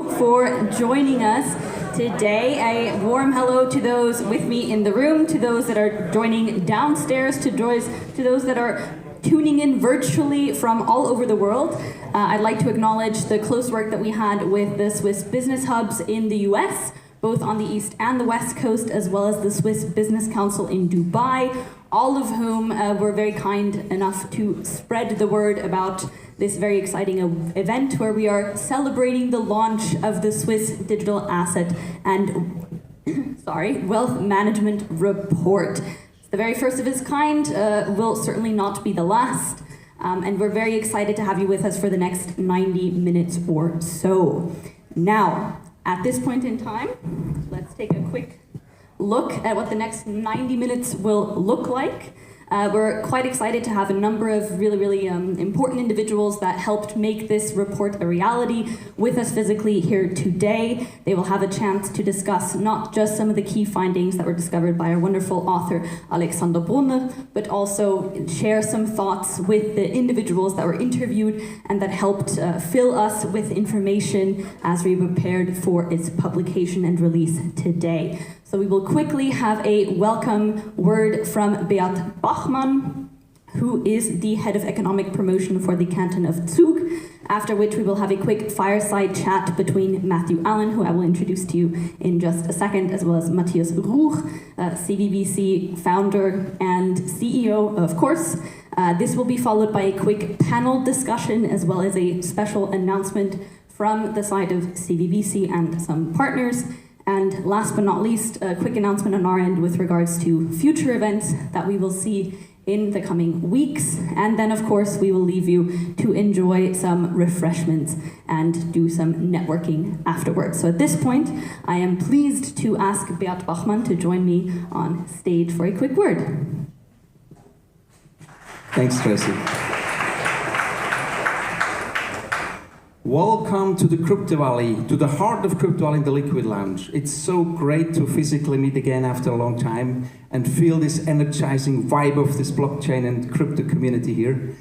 you for joining us today. A warm hello to those with me in the room, to those that are joining downstairs, to those that are tuning in virtually from all over the world. I'd like to acknowledge the close work that we had with the Swiss business hubs in the US, both on the East and the West Coast, as well as the Swiss Business Council in Dubai, all of whom were very kind enough to spread the word about this very exciting event where we are celebrating the launch of the Swiss Digital Asset and Wealth Management Report. It's the very first of its kind, will certainly not be the last, and we're very excited to have you with us for the next 90 minutes or so. Now, at this point in time, let's take a quick look at what the next 90 minutes will look like. We're quite excited to have a number of really important individuals that helped make this report a reality with us physically here today. They will have a chance to discuss not just some of the key findings that were discovered by our wonderful author Alexander Brunner, but also share some thoughts with the individuals that were interviewed and that helped fill us with information as we prepared for its publication and release today. So we will quickly have a welcome word from Beat Bachmann, who is the head of economic promotion for the Canton of Zug, after which we will have a quick fireside chat between Matthew Allen, who I will introduce to you in just a second, as well as Matthias Ruch, CVVC founder and CEO, of course. This will be followed by a quick panel discussion, as well as a special announcement from the side of CVVC and some partners. And last but not least, a quick announcement on our end with regards to future events that we will see in the coming weeks. And then, of course, we will leave you to enjoy some refreshments and do some networking afterwards. So at this point, I am pleased to ask Beat Bachmann to join me on stage for a quick word. Thanks, Tracy. Welcome to the Crypto Valley, to the heart of Crypto Valley in the Liquid Lounge. It's so great to physically meet again after a long time and feel this energizing vibe of this blockchain and crypto community here.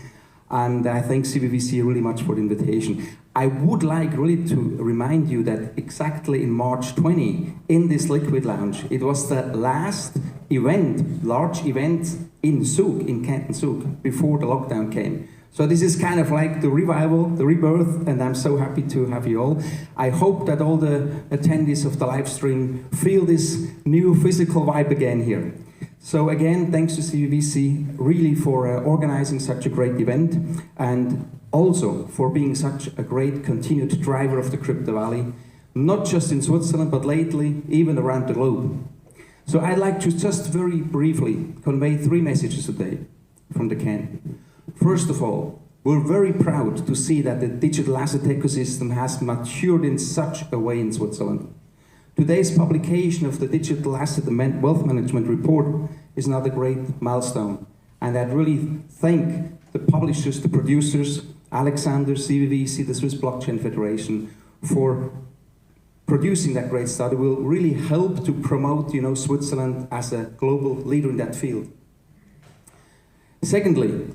And I thank CVVC really much for the invitation. I would like really to remind you that exactly in March 20, in this Liquid Lounge, it was the last event, large event in Zug, in Canton Zug, before the lockdown came. So this is kind of like the revival, the rebirth, and I'm so happy to have you all. I hope that all the attendees of the live stream feel this new physical vibe again here. So again, thanks to CVVC really for organizing such a great event and also for being such a great continued driver of the Crypto Valley, not just in Switzerland, but lately even around the globe. So I'd like to just very briefly convey 3 messages today from the Canton. First of all, we're very proud to see that the digital asset ecosystem has matured in such a way in Switzerland. Today's publication of the Digital Asset and Wealth Management Report is another great milestone. And I'd really thank the publishers, the producers, Alexander, CVVC, the Swiss Blockchain Federation, for producing that great study. Will really help to promote, Switzerland as a global leader in that field. Secondly,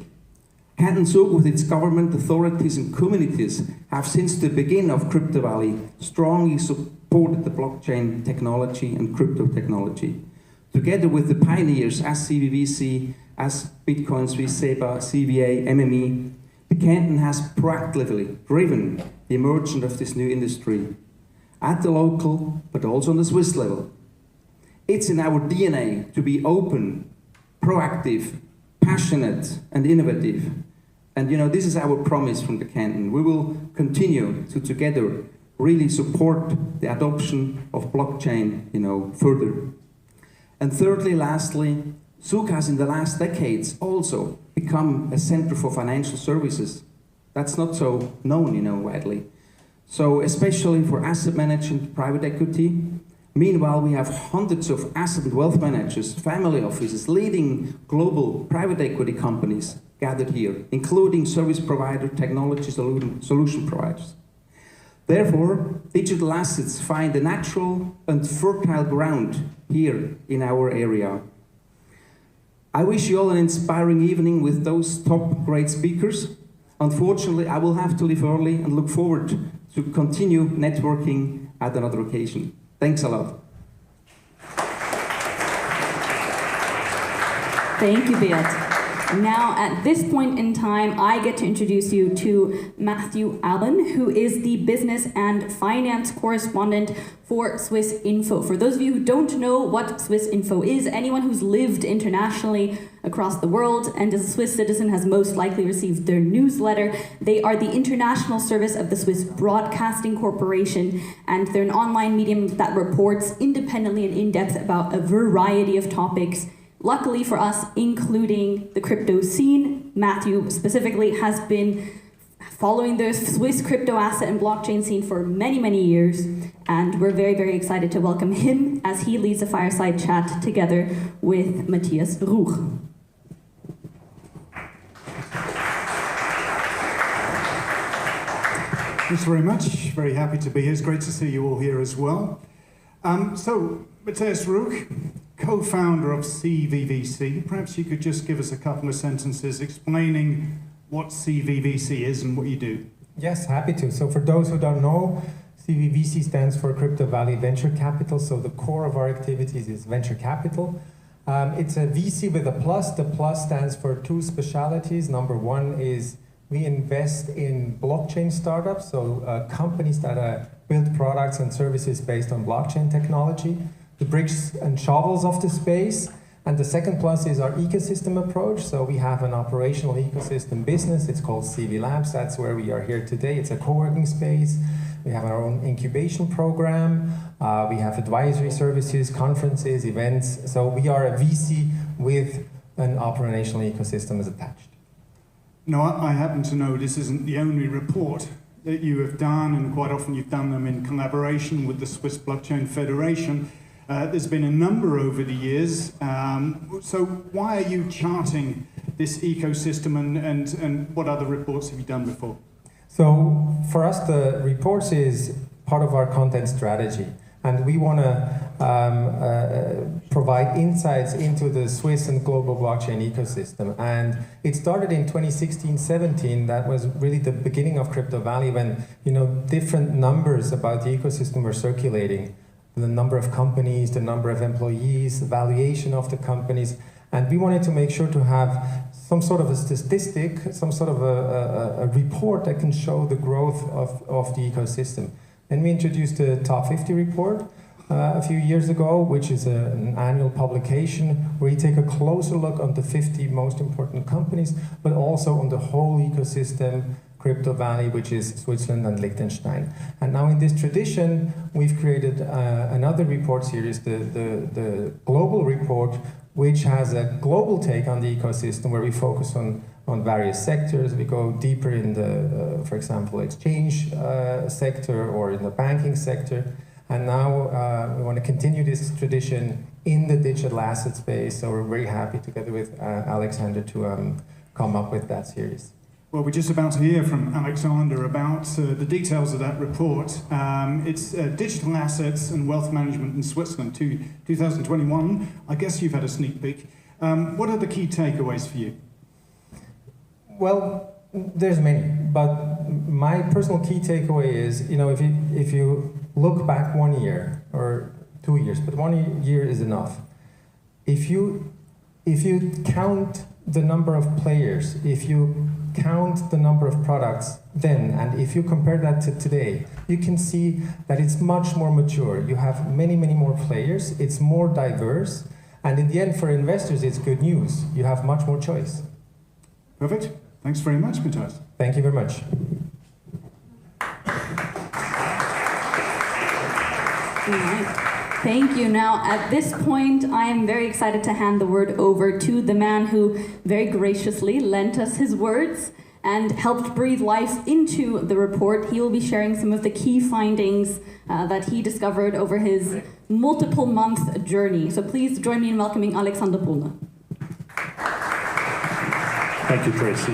Canton Zug, with its government, authorities and communities, have since the beginning of Crypto Valley strongly supported the blockchain technology and crypto technology. Together with the pioneers as CVVC, as Bitcoin Swiss, SEBA, CVA, MME, the Canton has proactively driven the emergence of this new industry at the local, but also on the Swiss level. It's in our DNA to be open, proactive, passionate and innovative. And this is our promise from the Canton. We will continue to together really support the adoption of blockchain, further. And thirdly, lastly, Zug has in the last decades also become a center for financial services. That's not so known, widely. So especially for asset management, private equity. Meanwhile, we have hundreds of asset and wealth managers, family offices, leading global private equity companies gathered here, including service provider, technology solution providers. Therefore, digital assets find a natural and fertile ground here in our area. I wish you all an inspiring evening with those top great speakers. Unfortunately, I will have to leave early and look forward to continue networking at another occasion. Thanks a lot. Thank you, Beat. Now, at this point in time, I get to introduce you to Matthew Allen, who is the business and finance correspondent for Swiss Info. For those of you who don't know what Swiss Info is, anyone who's lived internationally across the world and is a Swiss citizen has most likely received their newsletter. They are the international service of the Swiss Broadcasting Corporation, and they're an online medium that reports independently and in-depth about a variety of topics. Luckily for us, including the crypto scene, Matthew specifically has been following the Swiss crypto asset and blockchain scene for many, many years. And we're very, very excited to welcome him as he leads a fireside chat together with Matthias Ruch. Thanks very much. Very happy to be here. It's great to see you all here as well. So, Matthias Ruch, co-founder of CVVC. Perhaps you could just give us a couple of sentences explaining what CVVC is and what you do. Yes, happy to. So for those who don't know, CVVC stands for Crypto Valley Venture Capital. So the core of our activities is venture capital. It's a VC with a plus. The plus stands for two specialities. Number one is we invest in blockchain startups, so companies that build products and services based on blockchain technology, the bricks and shovels of the space. And the second plus is our ecosystem approach. So we have an operational ecosystem business. It's called CV Labs. That's where we are here today. It's a co-working space. We have our own incubation program. We have advisory services, conferences, events. So we are a VC with an operational ecosystem as attached. Now, I happen to know this isn't the only report that you have done, and quite often you've done them in collaboration with the Swiss Blockchain Federation. There's been a number over the years. So why are you charting this ecosystem, and what other reports have you done before? So for us, the reports is part of our content strategy. And we want to provide insights into the Swiss and global blockchain ecosystem. And it started in 2016-17. That was really the beginning of Crypto Valley, when different numbers about the ecosystem were circulating. The number of companies, the number of employees, the valuation of the companies. And we wanted to make sure to have some sort of a statistic, some sort of a report that can show the growth of the ecosystem. Then we introduced the Top 50 report a few years ago, which is an annual publication where you take a closer look on the 50 most important companies, but also on the whole ecosystem, Crypto Valley, which is Switzerland and Liechtenstein. And now in this tradition, we've created another report series, the Global Report, which has a global take on the ecosystem where we focus on various sectors. We go deeper in the, for example, exchange sector or in the banking sector. And now we want to continue this tradition in the digital asset space. So we're very happy together with Alexander to come up with that series. Well, we're just about to hear from Alexander about the details of that report. It's Digital Assets and Wealth Management in Switzerland 2021. I guess you've had a sneak peek. What are the key takeaways for you? Well, there's many, but my personal key takeaway is, if you look back 1 year or 2 years, but 1 year is enough. If you count the number of players, if you count the number of products then, and if you compare that to today, you can see that it's much more mature. You have many, many more players. It's more diverse. And in the end, for investors, it's good news. You have much more choice. Perfect. Thanks very much, Matthias. Thank you very much. All right. Thank you. Now, at this point, I am very excited to hand the word over to the man who very graciously lent us his words and helped breathe life into the report. He will be sharing some of the key findings that he discovered over his multiple-month journey. So please join me in welcoming Alexander Brunner. Thank you, Tracy.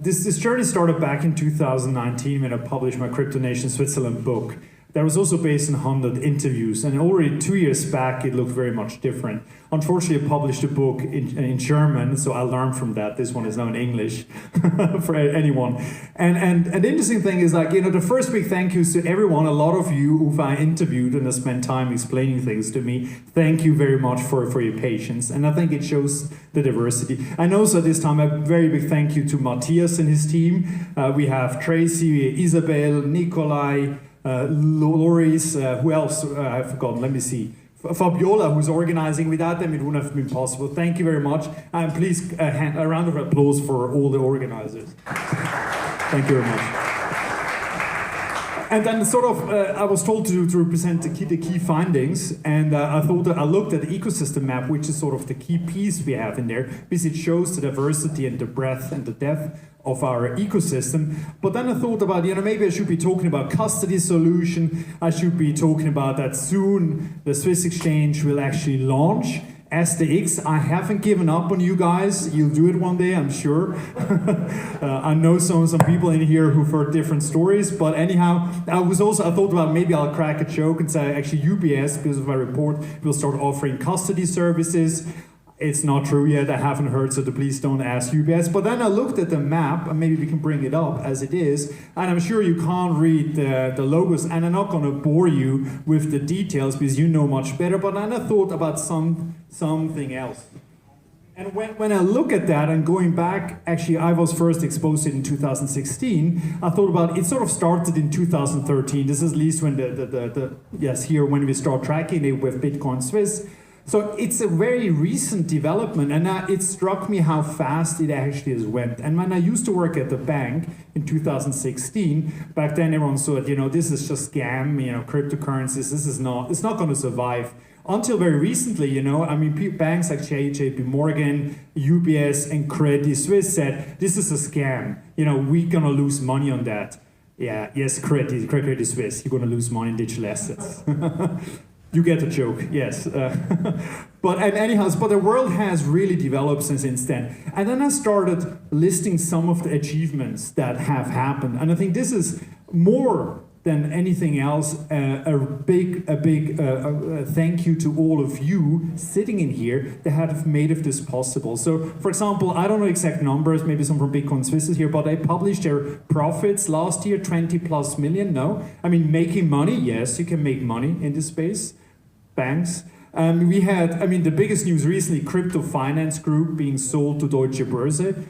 This journey started back in 2019 when I published my Crypto Nation Switzerland book. that was also based on 100 interviews. And already 2 years back, it looked very much different. Unfortunately, I published a book in German, so I learned from that. This one is now in English for anyone. And the interesting thing is, like, the first big thank yous to everyone, a lot of you who I interviewed and have spent time explaining things to me. Thank you very much for your patience. And I think it shows the diversity. And also this time, a very big thank you to Matthias and his team. We have Tracy, Isabel, Nikolai, Loris, who else? I've forgotten, let me see. Fabiola, who's organizing. Without them, it wouldn't have been possible. Thank you very much. And please, a round of applause for all the organizers. Thank you very much. And then I was told to present the key findings, and I thought that I looked at the ecosystem map, which is sort of the key piece we have in there, because it shows the diversity and the breadth and the depth of our ecosystem. But then I thought about, maybe I should be talking about custody solution. I should be talking about that soon the Swiss exchange will actually launch SDX. I haven't given up on you guys. You'll do it one day, I'm sure. I know some people in here who've heard different stories, but anyhow, I thought about maybe I'll crack a joke and say actually UBS, because of my report, will start offering custody services. It's not true yet, I haven't heard, so please don't ask UBS. But then I looked at the map, and maybe we can bring it up as it is, and I'm sure you can't read the logos, and I'm not going to bore you with the details because you know much better, but then I thought about something else. And when I look at that and going back, actually I was first exposed to it in 2016, I thought about it sort of started in 2013. This is at least when when we start tracking it with Bitcoin Swiss. So it's a very recent development, and it struck me how fast it actually has went. And when I used to work at the bank in 2016, back then everyone thought, this is just scam, cryptocurrencies, it's not going to survive. Until very recently, banks like JP Morgan, UBS, and Credit Suisse said, this is a scam. We're going to lose money on that. Yeah, yes, Credit Suisse, you're going to lose money in digital assets. You get the joke, yes. But the world has really developed since then. And then I started listing some of the achievements that have happened. And I think this is more than anything else a big thank you to all of you sitting in here that have made of this possible. So, for example, I don't know exact numbers, maybe some from Bitcoin Swiss is here, but they published their profits last year, 20+ million. No, I mean making money. Yes, you can make money in this space. Banks. We had, the biggest news recently, crypto finance group being sold to Deutsche Börse.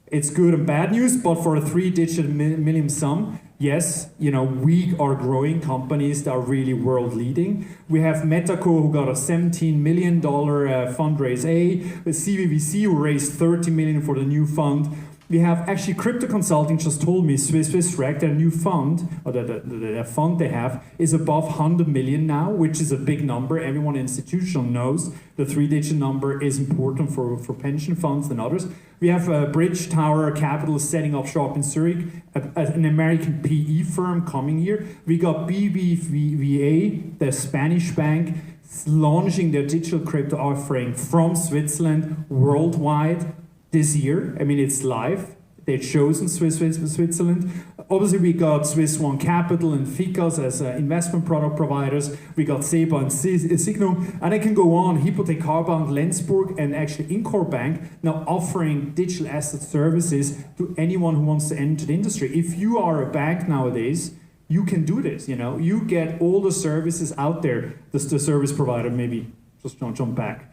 It's good and bad news, but for a 3-digit million sum, yes, we are growing companies that are really world leading. We have Metaco, who got a $17 million fundraise A. The CVVC, who raised $30 million for the new fund. We have actually Crypto Consulting just told me, Swiss Rec, their new fund, or the fund they have, is above 100 million now, which is a big number. Everyone institutional knows the 3-digit number is important for pension funds and others. We have Bridge Tower Capital setting up shop in Zurich, an American PE firm coming here. We got BBVA, the Spanish bank, launching their digital crypto offering from Switzerland worldwide this year. It's live. They've chosen Switzerland. Obviously, we got Swiss One Capital and Ficas as investment product providers. We got Seba and Signum. And I can go on. Hypothekarbank, Lenzburg, and actually Incor Bank now offering digital asset services to anyone who wants to enter the industry. If you are a bank nowadays, you can do this. You get all the services out there. The service provider, maybe just jump back.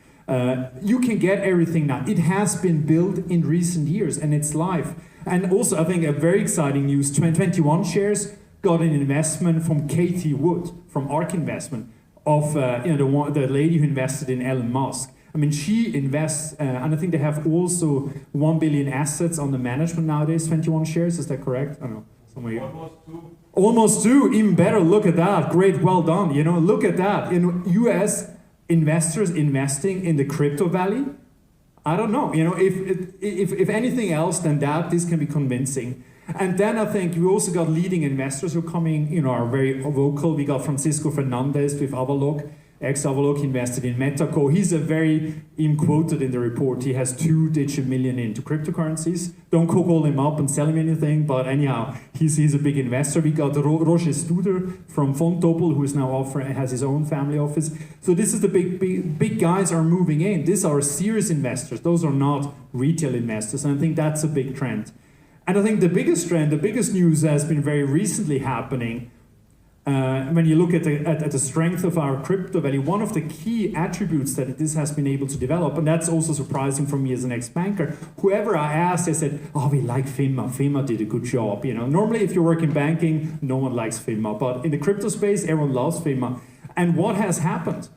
You can get everything now. It has been built in recent years, and it's live. And also, I think a very exciting news, 21 Shares got an investment from Katie Wood, from ARK Investment, of the lady who invested in Elon Musk. She invests, and I think they have also 1 billion assets under management nowadays, 21 Shares, is that correct? I don't know. Somewhere Almost two, even better, look at that. Great, well done. Look at that. In US investors investing in the crypto valley, I don't know. If anything else than that, this can be convincing. And then I think we also got leading investors who are coming, are very vocal. We got Francisco Fernandez with Avalok, Ex-Avalok invested in Metaco. He's quoted in the report, he has 2-digit million into cryptocurrencies. Don't call him up and sell him anything, but anyhow, he's a big investor. We got Roger Studer from Fontobel, who is now has his own family office. So this is the big guys are moving in. These are serious investors. Those are not retail investors, and I think that's a big trend. And I think the biggest trend, the biggest news has been very recently happening. When you look at the strength of our crypto value, one of the key attributes that this has been able to develop, and that's also surprising for me as an ex-banker, whoever I asked, they said, oh, we like FINMA. FINMA did a good job. You know, normally if you work in banking, no one likes FINMA, but in the crypto space, everyone loves FINMA. And what has happened?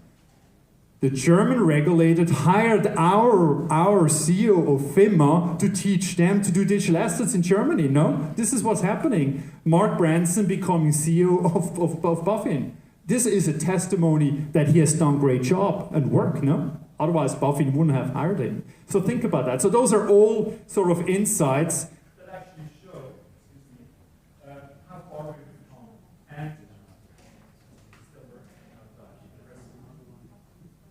The German regulator hired our CEO of FINMA to teach them to do digital assets in Germany, no? This is what's happening. Mark Branson becoming CEO of Buffin. This is a testimony that he has done a great job and work, no? Otherwise, Buffin wouldn't have hired him. So think about that. So those are all sort of insights that actually show how far we've come. And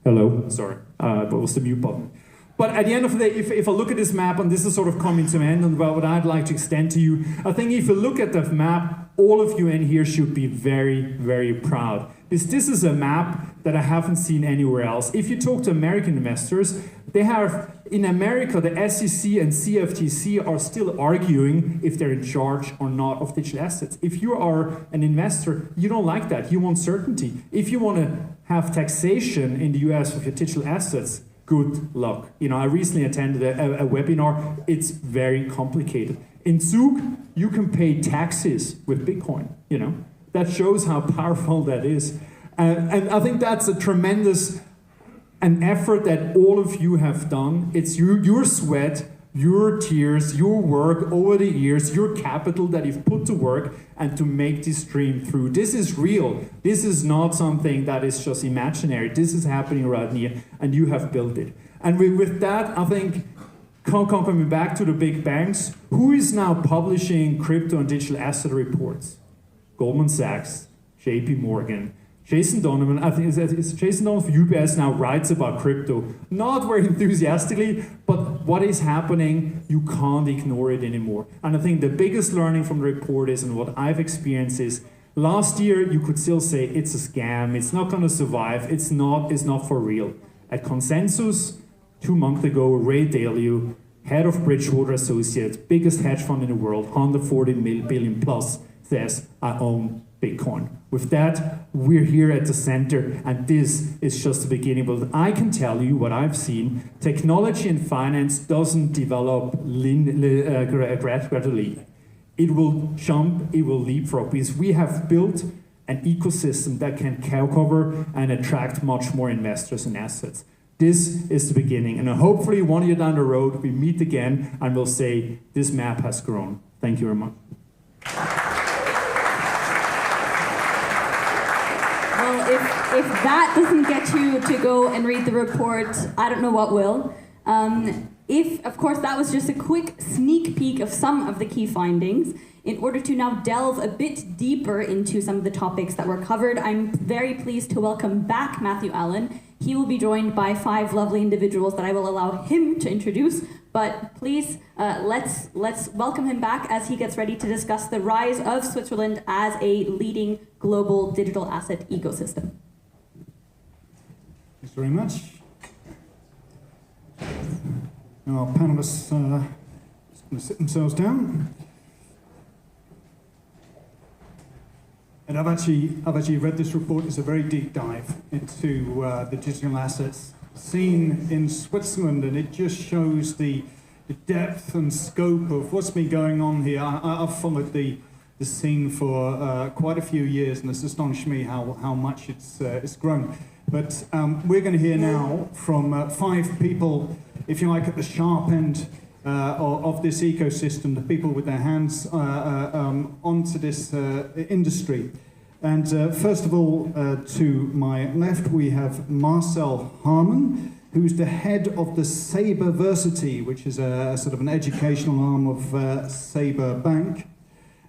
hello, sorry, that was the mute button. But at the end of the day, if I look at this map, and this is sort of coming to an end, and what I'd like to extend to you, I think if you look at the map, all of you in here should be very, very proud. This is a map that I haven't seen anywhere else. If you talk to American investors, they have, in America, the SEC and CFTC are still arguing if they're in charge or not of digital assets. If you are an investor, you don't like that. You want certainty. If you want to have taxation in the US of your digital assets, good luck. You know, I recently attended a webinar. It's very complicated. In Zug, you can pay taxes with Bitcoin, you know. That shows how powerful that is. And I think that's a tremendous an effort that all of you have done. It's your sweat, your tears, your work over the years, your capital that you've put to work and to make this dream through. This is real. This is not something that is just imaginary. This is happening right here, and you have built it. And with that, I think, coming back to the big banks, who is now publishing crypto and digital asset reports? Goldman Sachs, JP Morgan, Jason Donovan, I think it's Jason Donovan from UBS now writes about crypto, not very enthusiastically, but what is happening, you can't ignore it anymore. And I think the biggest learning from the report is, and what I've experienced is, last year you could still say it's a scam, it's not going to survive, it's not for real. At Consensus, 2 months ago, Ray Dalio, head of Bridgewater Associates, biggest hedge fund in the world, 140 billion plus, says, I own Bitcoin. With that, we're here at the center, and this is just the beginning. But I can tell you what I've seen, technology and finance doesn't develop gradually. It will jump, it will leapfrog, because we have built an ecosystem that can cover and attract much more investors and assets. This is the beginning, and hopefully 1 year down the road, we meet again, and we'll say, this map has grown. Thank you very much. If that doesn't get you to go and read the report, I don't know what will. Of course, that was just a quick sneak peek of some of the key findings. In order to now delve a bit deeper into some of the topics that were covered, I'm very pleased to welcome back Matthew Allen. He will be joined by 5 lovely individuals that I will allow him to introduce. But please, let's welcome him back as he gets ready to discuss the rise of Switzerland as a leading global digital asset ecosystem. Thanks very much. Now our panelists are just going to sit themselves down. And I've actually read this report. It's a very deep dive into the digital assets seen in Switzerland, and it just shows the depth and scope of what's been going on here. I've followed the scene for quite a few years, and it's astonished me how much it's grown. But we're going to hear now from 5 people, if you like, at the sharp end of this ecosystem, the people with their hands onto this industry. And first of all, to my left, we have Marcel Harmon, who's the head of the CVVC, which is a sort of an educational arm of Sabre Bank.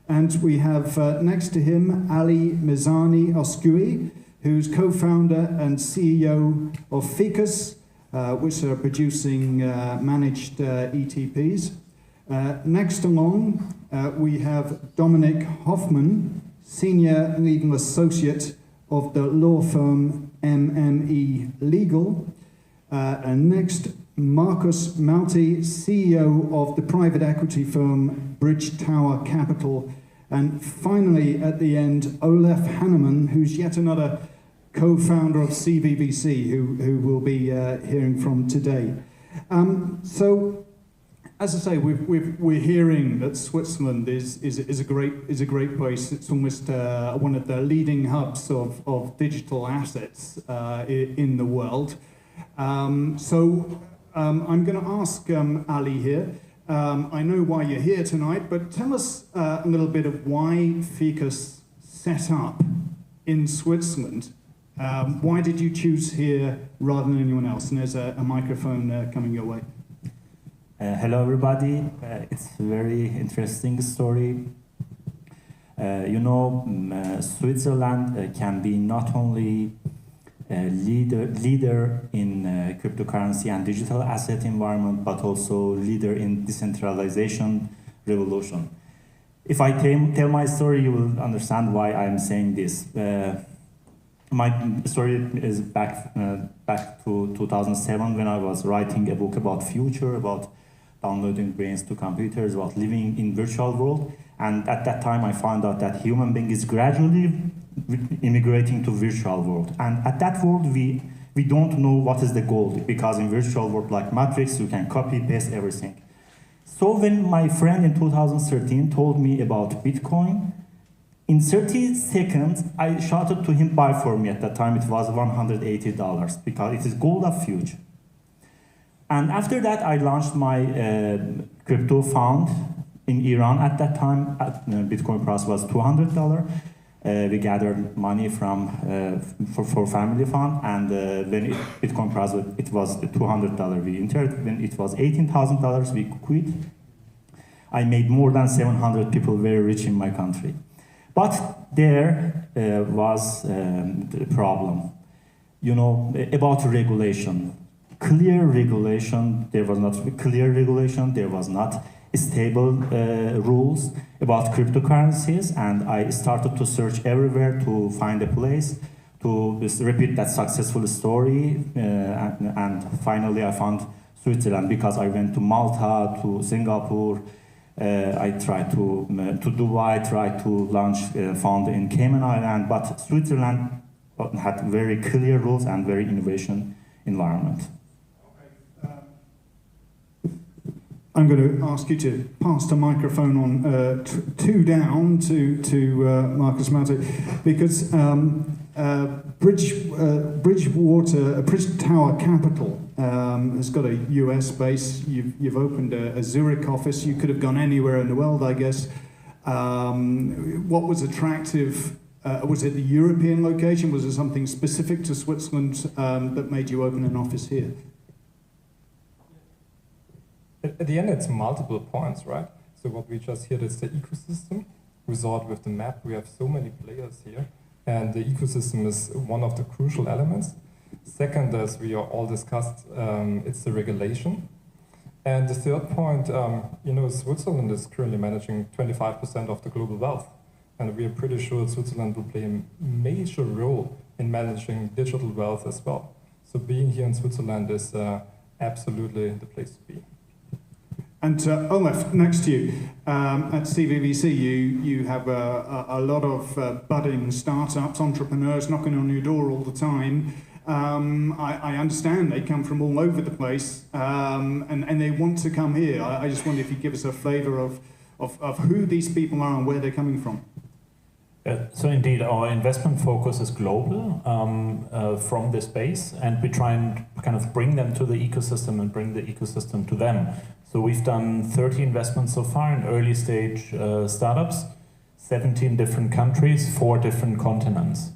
And we have next to him Ali Mizani Oskui, who's co-founder and CEO of Ficus, which are producing managed ETPs. Next along, we have Dominic Hoffman, Senior Legal Associate of the law firm MME Legal. And next, Marcus Malti, CEO of the private equity firm Bridge Tower Capital. And finally, at the end, Olaf Hanneman, who's yet another co-founder of CVVC, who we'll be hearing from today. So, as I say, we're hearing that Switzerland is a great place. It's almost one of the leading hubs of digital assets in the world. I'm going to ask Ali here. I know why you're here tonight, but tell us a little bit of why Ficus set up in Switzerland. Why did you choose here rather than anyone else? And there's a microphone coming your way. Hello everybody, it's a very interesting story. Switzerland can be not only a leader in cryptocurrency and digital asset environment, but also leader in decentralization revolution. If I tell my story, you will understand why I'm saying this. My story is back to 2007 when I was writing a book about future, about downloading brains to computers, about living in virtual world. And at that time, I found out that human being is gradually immigrating to virtual world. And at that world, we don't know what is the goal, because in virtual world like Matrix, you can copy, paste everything. So when my friend in 2013 told me about Bitcoin, in 30 seconds, I shouted to him, buy for me. At that time, it was $180 because it is gold of future. And after that, I launched my crypto fund in Iran. At that time, Bitcoin price was $200. We gathered money from for family fund, and when Bitcoin price it was $200, we entered. When it was $18,000, we quit. I made more than 700 people very rich in my country. But there was the problem, about regulation. Clear regulation, there was not clear regulation, there was not stable rules about cryptocurrencies, and I started to search everywhere to find a place to repeat that successful story, and finally I found Switzerland because I went to Malta, to Singapore, I tried to Dubai, tried to launch a fund in Cayman Island, but Switzerland had very clear rules and very innovation environment. I'm going to ask you to pass the microphone on two down to Marcus Malte, because Bridge Tower Capital has got a US base. You've opened a Zurich office. You could have gone anywhere in the world, I guess. What was attractive? Was it the European location? Was it something specific to Switzerland that made you open an office here? At the end, it's multiple points, right? So what we just heard is the ecosystem. We saw it with the map. We have so many players here, and the ecosystem is one of the crucial elements. Second, as we are all discussed, it's the regulation. And the third point, Switzerland is currently managing 25% of the global wealth, and we are pretty sure Switzerland will play a major role in managing digital wealth as well. So being here in Switzerland is absolutely the place to be. And Olaf, next to you, at CVVC, you have a lot of budding startups, entrepreneurs knocking on your door all the time. I understand they come from all over the place, and they want to come here. I just wonder if you give us a flavour of who these people are and where they're coming from. So indeed, our investment focus is global from this base, and we try and kind of bring them to the ecosystem and bring the ecosystem to them. So we've done 30 investments so far in early stage startups, 17 different countries, 4 different continents.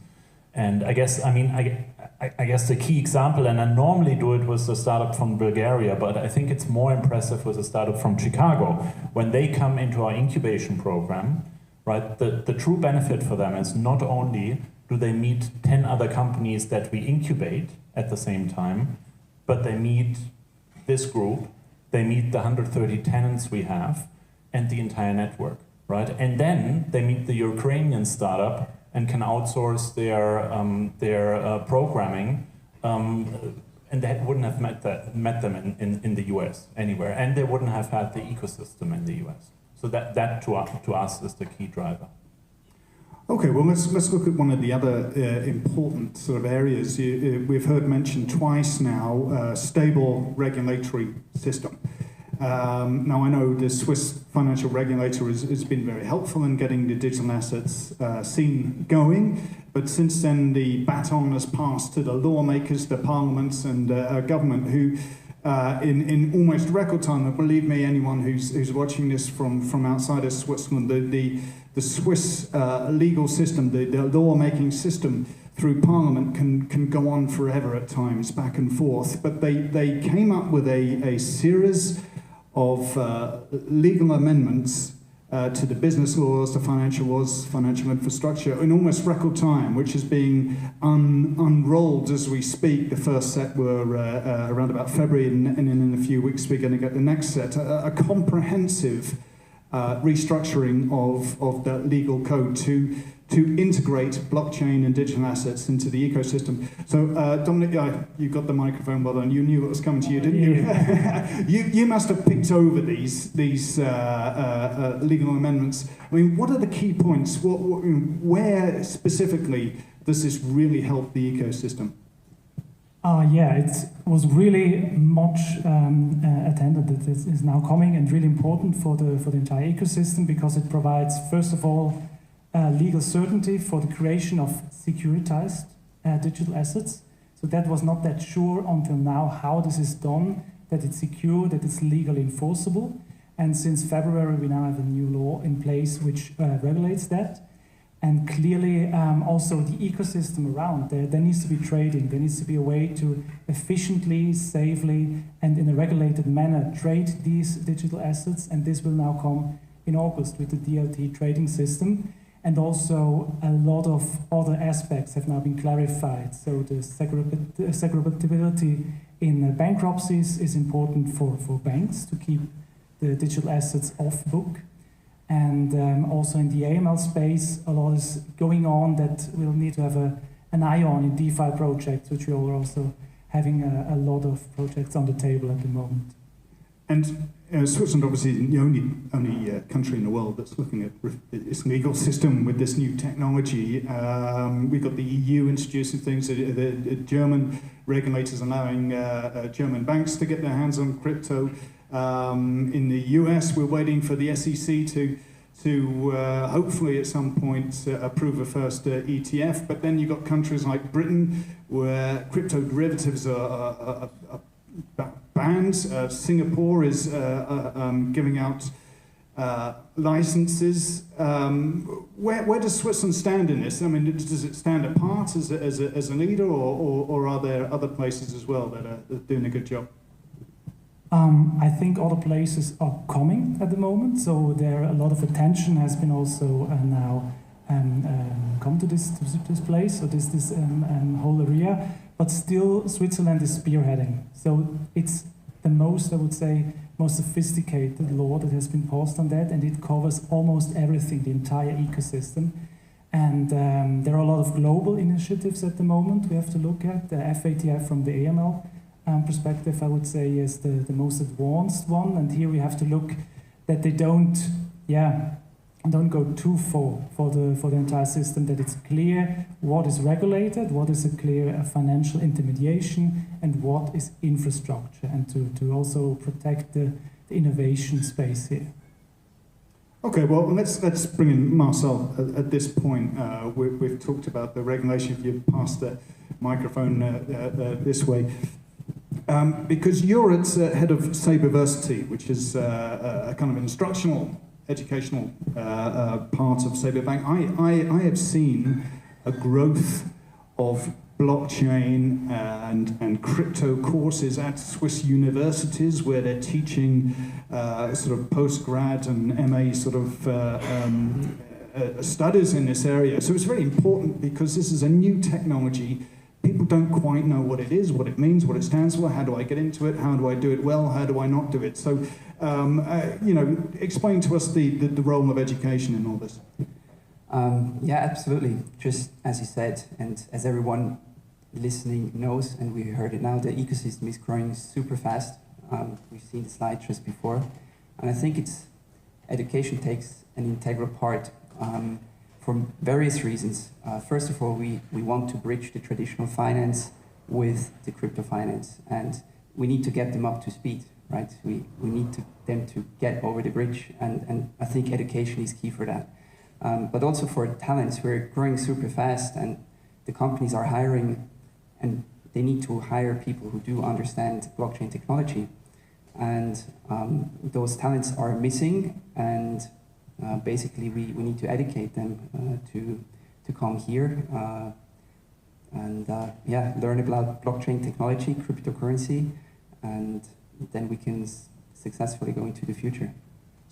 And I guess the key example, and I normally do it with a startup from Bulgaria, but I think it's more impressive with a startup from Chicago. When they come into our incubation program, right, the true benefit for them is not only Do they meet 10 other companies that we incubate at the same time, but they meet this group, they meet the 130 tenants we have, and the entire network, right? And then they meet the Ukrainian startup and can outsource their programming, and they wouldn't have met them in the US anywhere, and they wouldn't have had the ecosystem in the US. So that to us is the key driver. Okay, well, let's look at one of the other important sort of areas. We've heard mentioned twice now, stable regulatory system. Now, I know the Swiss financial regulator has been very helpful in getting the digital assets scene going, but since then the baton has passed to the lawmakers, the parliaments and government who in almost record time, and believe me, anyone who's watching this from outside of Switzerland, the Swiss legal system, the law-making system through Parliament can go on forever at times, back and forth. But they came up with a series of legal amendments to the business laws, the financial laws, financial infrastructure in almost record time, which is being unrolled as we speak. The first set were around about February, and in a few weeks we're going to get the next set. A comprehensive restructuring of the legal code to integrate blockchain and digital assets into the ecosystem. So, Dominic, you got the microphone, well done. You knew what was coming to you, didn't you? You must have picked over these legal amendments. I mean, what are the key points? Where specifically does this really help the ecosystem? Yeah, it was really much attended that this is now coming, and really important for the entire ecosystem, because it provides, first of all, legal certainty for the creation of securitized digital assets. So that was not that sure until now how this is done, that it's secure, that it's legally enforceable. And since February, we now have a new law in place which regulates that. And clearly also the ecosystem around, there needs to be trading, there needs to be a way to efficiently, safely, and in a regulated manner trade these digital assets, and this will now come in August with the DLT trading system. And also a lot of other aspects have now been clarified. So the segregability in bankruptcies is important for banks to keep the digital assets off book. And also in the AML space, a lot is going on that we'll need to have an eye on in DeFi projects, which we are also having a lot of projects on the table at the moment. And Switzerland obviously isn't the only country in the world that's looking at its legal system with this new technology. We've got the EU introducing things, the German regulators allowing German banks to get their hands on crypto. In the US, we're waiting for the SEC to hopefully at some point approve a first ETF. But then you've got countries like Britain where crypto derivatives are banned. Singapore is giving out licenses. Where does Switzerland stand in this? I mean, does it stand apart as a leader, or are there other places as well that are doing a good job? I think other places are coming at the moment, so there a lot of attention has been also now come to this place, so this whole area. But still, Switzerland is spearheading. So it's the most, I would say, most sophisticated law that has been passed on that, and it covers almost everything, the entire ecosystem. And there are a lot of global initiatives at the moment we have to look at. The FATF from the AML perspective, I would say, is the most advanced one. And here we have to look that they don't go too far for the entire system, that it's clear what is regulated, what is a clear financial intermediation, and what is infrastructure, and to also protect the innovation space here. Okay, well, let's bring in Marcel at this point. We've talked about the regulation. If you pass the microphone this way. Because you're at head of CVVC, which is a kind of instructional, educational part of Sabre Bank. I have seen a growth of blockchain and crypto courses at Swiss universities where they're teaching sort of post-grad and MA sort of studies in this area. So it's very important because this is a new technology. People don't quite know what it is, what it means, what it stands for. How do I get into it? How do I do it well? How do I not do it? So, explain to us the role of education in all this. Yeah, absolutely. Just as you said, and as everyone listening knows, and we heard it now, the ecosystem is growing super fast. We've seen the slide just before. And I think education takes an integral part for various reasons. First of all, we want to bridge the traditional finance with the crypto finance, and we need to get them up to speed, right? We need them to get over the bridge, and I think education is key for that. But also for talents, we're growing super fast, and the companies are hiring, and they need to hire people who do understand blockchain technology. And those talents are missing, and basically we need to educate them to come here and learn about blockchain technology, cryptocurrency, and then we can successfully go into the future.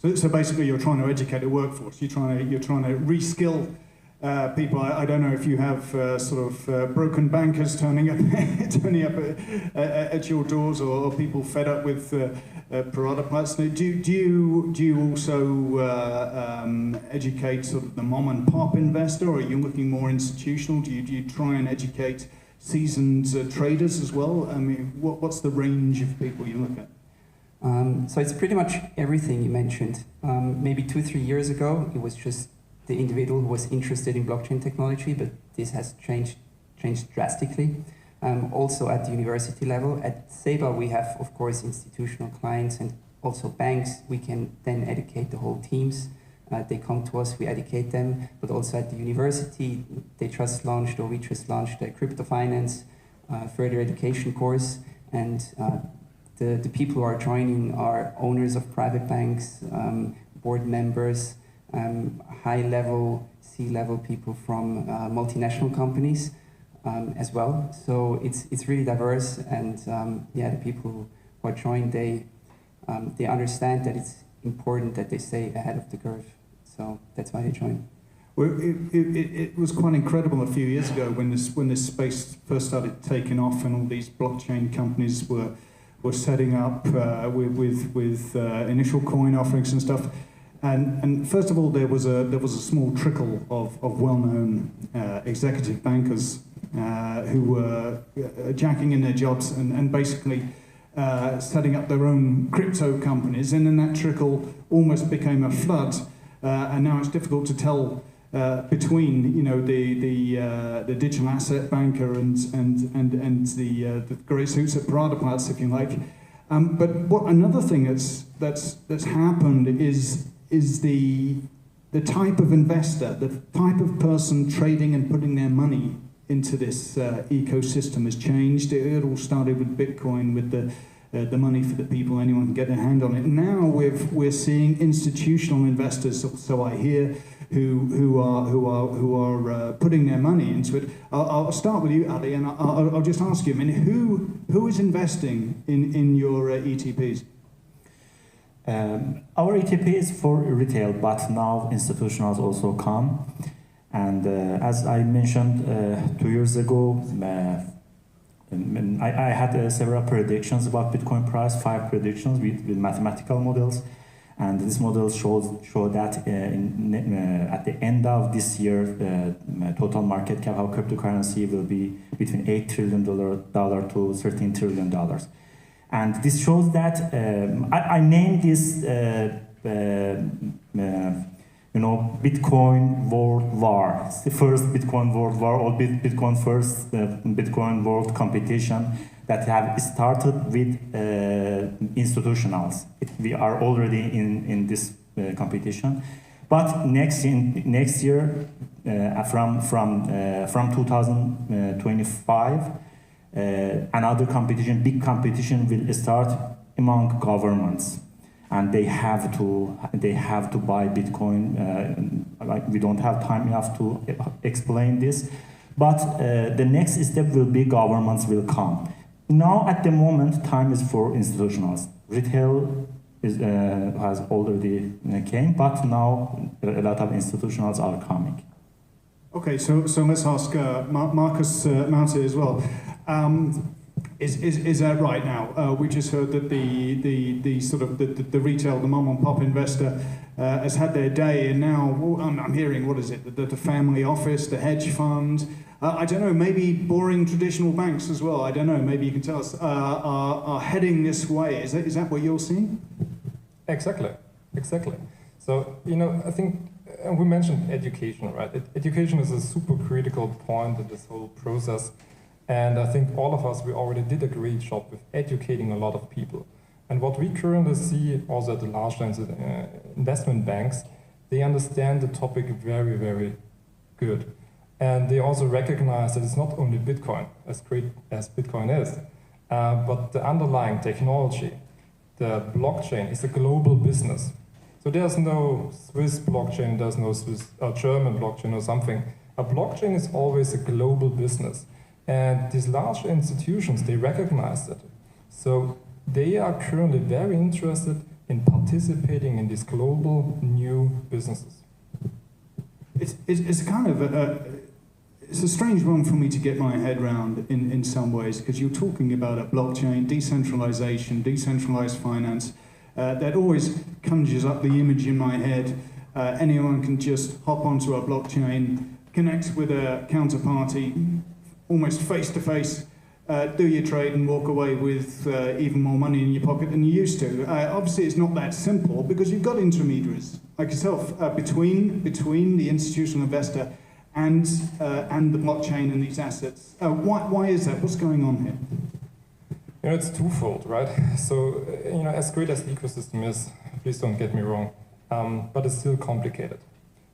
So basically, you're trying to educate the workforce. You're trying to reskill people. I don't know if you have broken bankers turning up at your doors, or people fed up with Parada Plus. Do you also educate sort of the mom and pop investor, or are you looking more institutional? Do you try and educate seasoned traders as well? I mean, what's the range of people you look at? So it's pretty much everything you mentioned. Maybe 2-3 years ago, it was just the individual who was interested in blockchain technology, but this has changed drastically. Also at the university level, at SEBA we have, of course, institutional clients and also banks. We can then educate the whole teams. They come to us, we educate them, but also at the university, we just launched a crypto finance further education course, and the people who are joining are owners of private banks, board members, high-level, C-level people from multinational companies as well. So it's really diverse, and the people who are joined, they understand that it's important that they stay ahead of the curve. So that's why they join. Well, it was quite incredible a few years ago when this space first started taking off, and all these blockchain companies were setting up with initial coin offerings and stuff. And first of all, there was a small trickle of well-known executive bankers who were jacking in their jobs and basically setting up their own crypto companies, and then that trickle almost became a flood, and now it's difficult to tell between the digital asset banker and the grey suits at Paradaplatz, if you like. But another thing that's happened is the type of investor, the type of person trading and putting their money into this ecosystem has changed. It all started with Bitcoin, with the money for the people, anyone can get their hand on it. Now we're seeing institutional investors, so I hear, who are putting their money into it. I'll start with you, Ali, and I'll just ask you, I mean, who is investing in your ETPs? Our ETP is for retail, but now institutionals also come. And as I mentioned 2 years ago, I had several predictions about Bitcoin price, 5 predictions with mathematical models. And this model show that at the end of this year, total market cap of cryptocurrency will be between $8 trillion to $13 trillion. And this shows that I named this Bitcoin World War. It's the first Bitcoin World War, or Bitcoin World Competition that have started with institutionals. We are already in this competition, but next year, from 2025, another competition, big competition, will start among governments, and they have to buy Bitcoin. We don't have time enough to explain this, but the next step will be governments will come. Now, at the moment, time is for institutionals. Retail who has already came, but now a lot of institutionals are coming. Okay, so let's ask Marcus Maute as well. Is that right now? We just heard that the sort of the retail, the mom and pop investor has had their day, and now I'm hearing, what is it? The family office, the hedge fund. I don't know. Maybe boring traditional banks as well. I don't know. Maybe you can tell us. Are heading this way. Is that what you're seeing? Exactly. So I think. And we mentioned education, right? Education is a super critical point in this whole process. And I think all of us, we already did a great job with educating a lot of people. And what we currently see also at the large investment banks, they understand the topic very, very good. And they also recognize that it's not only Bitcoin, as great as Bitcoin is, but the underlying technology, the blockchain, is a global business. So there's no Swiss blockchain, there's no German blockchain or something. A blockchain is always a global business. And these large institutions, they recognize that. So they are currently very interested in participating in these global new businesses. It's kind of it's a strange one for me to get my head around in some ways, because you're talking about a blockchain, decentralization, decentralized finance. That always conjures up the image in my head. Anyone can just hop onto a blockchain, connect with a counterparty, almost face-to-face, do your trade and walk away with even more money in your pocket than you used to. Obviously, it's not that simple, because you've got intermediaries, like yourself, between the institutional investor and the blockchain and these assets. Why is that? What's going on here? It's twofold, right? So, as great as the ecosystem is, please don't get me wrong, but it's still complicated.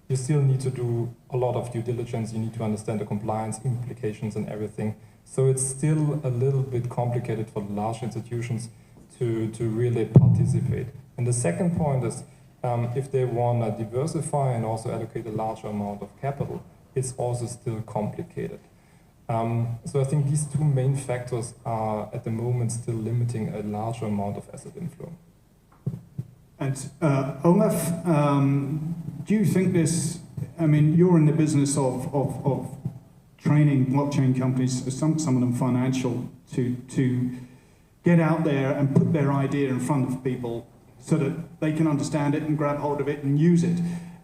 You still need to do a lot of due diligence, you need to understand the compliance implications and everything. So it's still a little bit complicated for large institutions to really participate. And the second point is, if they want to diversify and also allocate a larger amount of capital, it's also still complicated. So I think these two main factors are at the moment still limiting a larger amount of asset inflow. And Olaf, do you think this, I mean, you're in the business of training blockchain companies, some of them financial, to get out there and put their idea in front of people so that they can understand it and grab hold of it and use it.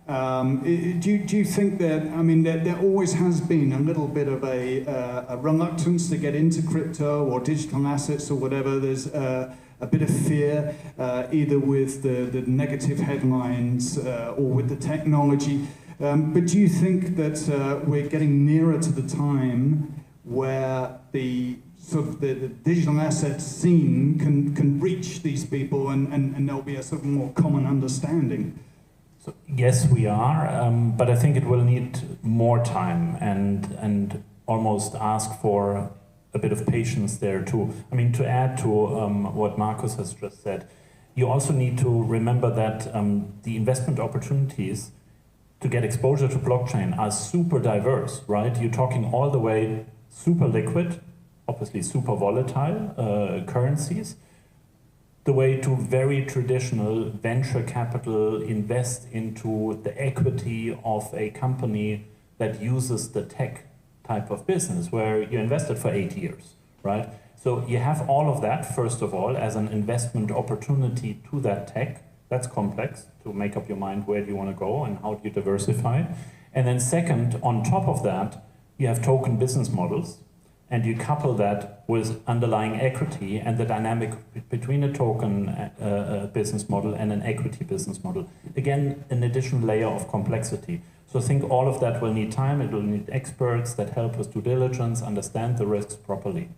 Do you think that, I mean, there always has been a little bit of a reluctance to get into crypto or digital assets or whatever? There's a bit of fear, either with the negative headlines or with the technology. But do you think that we're getting nearer to the time where the sort of the digital asset scene can reach these people and there'll be a sort of more common understanding? So, yes, we are, but I think it will need more time and almost ask for a bit of patience there too. I mean, to add to what Marcus has just said, you also need to remember that the investment opportunities to get exposure to blockchain are super diverse, right? You're talking all the way super liquid, obviously super volatile currencies, the way to very traditional venture capital invest into the equity of a company that uses the tech type of business where you invested for 8 years, right? So you have all of that, first of all, as an investment opportunity to that tech. That's complex to make up your mind where do you want to go and how do you diversify. And then second, on top of that, you have token business models, and you couple that with underlying equity and the dynamic between a token business model and an equity business model. Again, an additional layer of complexity. So I think all of that will need time. It will need experts that help us due diligence, understand the risks properly.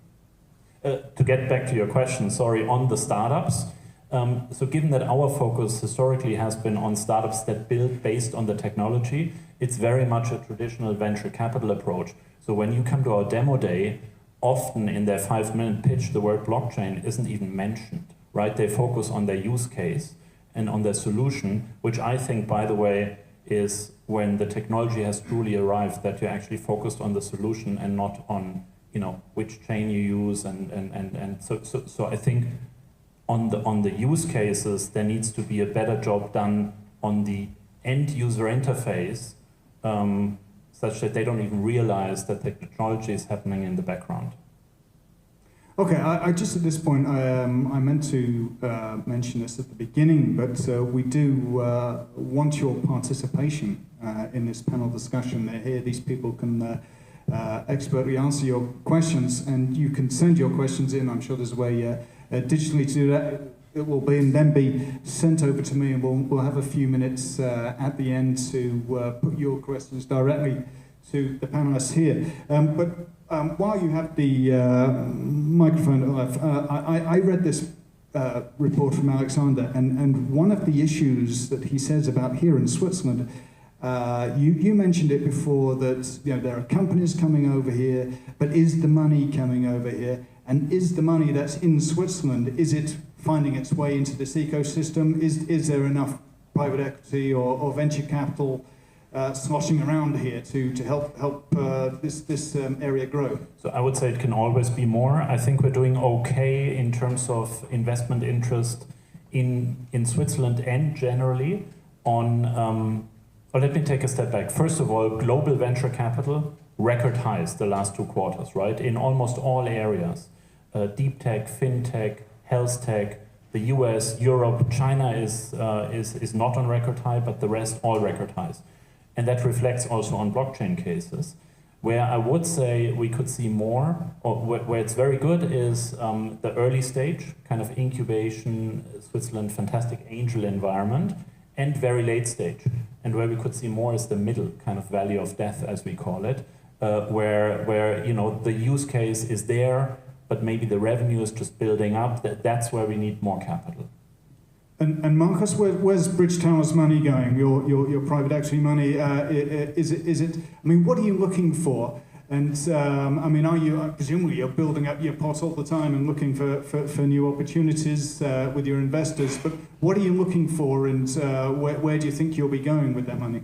To get back to your question, sorry, on the startups. So given that our focus historically has been on startups that build based on the technology, it's very much a traditional venture capital approach. So when you come to our demo day, often in their 5-minute pitch, the word blockchain isn't even mentioned, right? They focus on their use case and on their solution, which I think, by the way, is when the technology has truly arrived, that you're actually focused on the solution and not on, which chain you use. And so I think on the use cases, there needs to be a better job done on the end user interface, such that they don't even realize that technology is happening in the background. Okay, I just at this point, I meant to mention this at the beginning, but we do want your participation in this panel discussion. Here, these people can expertly answer your questions, and you can send your questions in. I'm sure there's a way digitally to do that. It will be and then be sent over to me, and we'll have a few minutes at the end to put your questions directly to the panelists here. But while you have the microphone, I read this report from Alexander, and one of the issues that he says about here in Switzerland, you mentioned it before that there are companies coming over here, but is the money coming over here? And is the money that's in Switzerland, is it finding its way into this ecosystem? Is there enough private equity or venture capital sloshing around here to help this area grow? So I would say it can always be more. I think we're doing okay in terms of investment interest in Switzerland and generally on. Let me take a step back. First of all, global venture capital, record highs the last 2 quarters, right? In almost all areas. Deep tech, fintech, health tech, the US, Europe, China is not on record high, but the rest all record highs. And that reflects also on blockchain cases. Where I would say we could see more, or where it's very good is the early stage, kind of incubation, Switzerland, fantastic angel environment, and very late stage. And where we could see more is the middle, kind of valley of death, as we call it, where the use case is there, but maybe the revenue is just building up. That's where we need more capital. And Marcus, where's Bridge Tower's money going? Your private equity money? Is it? I mean, what are you looking for? And I mean, presumably you're building up your pot all the time and looking for new opportunities with your investors. But what are you looking for, and where do you think you'll be going with that money?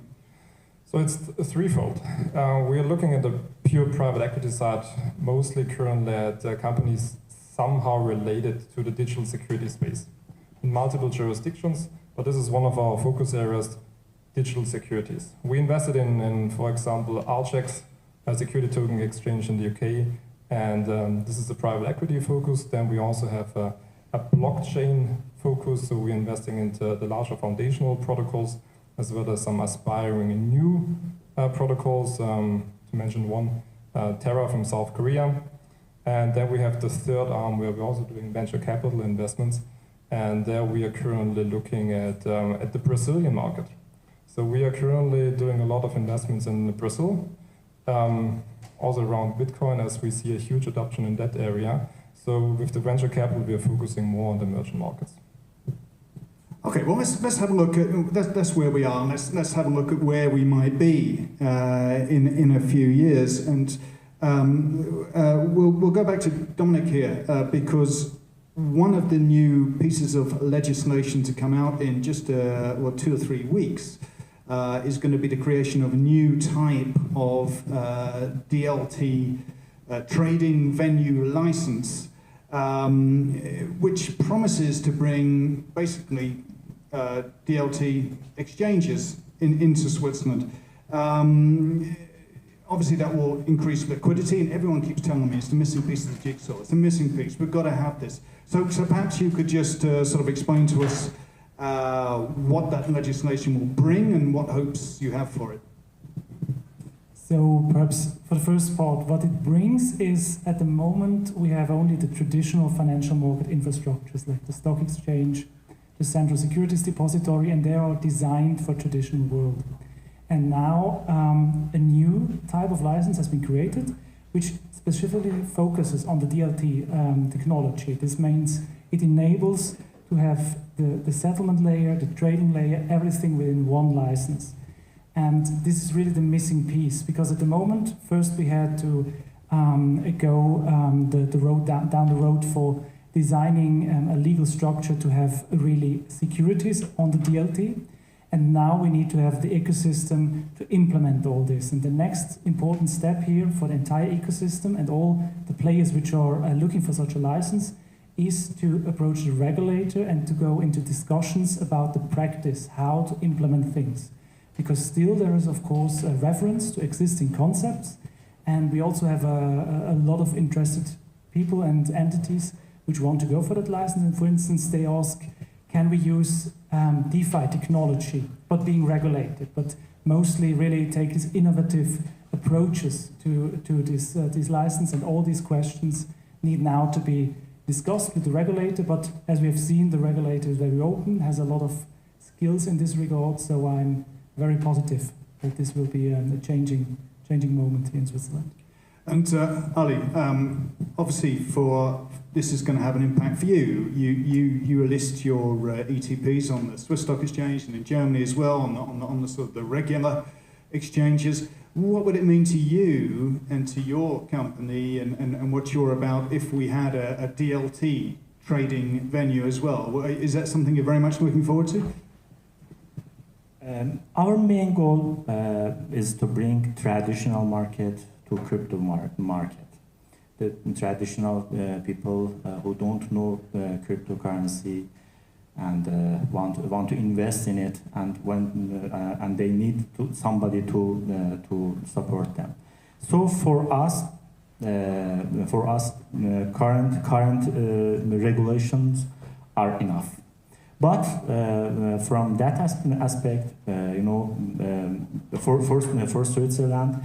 So it's threefold. We are looking at the pure private equity side, mostly currently at companies somehow related to the digital security space in multiple jurisdictions, but this is one of our focus areas, digital securities. We invested in for example, Alchex, a security token exchange in the UK, and this is a private equity focus. Then we also have a blockchain focus, so we're investing into the larger foundational protocols, as well as some aspiring new protocols, to mention one, Terra from South Korea. And then we have the third arm where we're also doing venture capital investments, and there we are currently looking at the Brazilian market. So we are currently doing a lot of investments in Brazil, also around Bitcoin, as we see a huge adoption in that area. So with the venture capital, we are focusing more on the emerging markets. Okay, well, let's have a look at that's where we are. Let's have a look at where we might be in a few years, and we'll go back to Dominic here because one of the new pieces of legislation to come out in just 2 or 3 weeks is going to be the creation of a new type of DLT trading venue license, which promises to bring basically DLT exchanges into Switzerland. Obviously that will increase liquidity, and everyone keeps telling me it's the missing piece of the jigsaw. It's the missing piece. We've got to have this. So perhaps you could just sort of explain to us what that legislation will bring and what hopes you have for it. So perhaps for the first part, what it brings is, at the moment, we have only the traditional financial market infrastructures like the stock exchange, the central securities depository, and they are designed for traditional world. And now a new type of license has been created, which specifically focuses on the DLT technology. This means it enables to have the settlement layer, the trading layer, everything within one license. And this is really the missing piece, because at the moment, first we had to go the road down the road for designing a legal structure to have really securities on the DLT. And now we need to have the ecosystem to implement all this. And the next important step here for the entire ecosystem and all the players which are looking for such a license is to approach the regulator and to go into discussions about the practice, how to implement things. Because still there is, of course, a reference to existing concepts, and we also have a lot of interested people and entities which want to go for that license. And for instance, they ask, can we use DeFi technology, but being regulated, but mostly really take these innovative approaches to this license, and all these questions need now to be discussed with the regulator. But as we have seen, the regulator is very open, has a lot of skills in this regard, so I'm very positive that this will be a changing moment here in Switzerland. And Ali, obviously this is going to have an impact for you. You list your ETPs on the Swiss Stock Exchange and in Germany as well, on the sort of the regular exchanges. What would it mean to you and to your company and what you're about if we had a DLT trading venue as well? Is that something you're very much looking forward to? Our main goal is to bring traditional market to crypto market. The traditional people who don't know cryptocurrency and want to invest in it, and they need somebody to support them. So for us, current regulations are enough. But from that aspect, for Switzerland,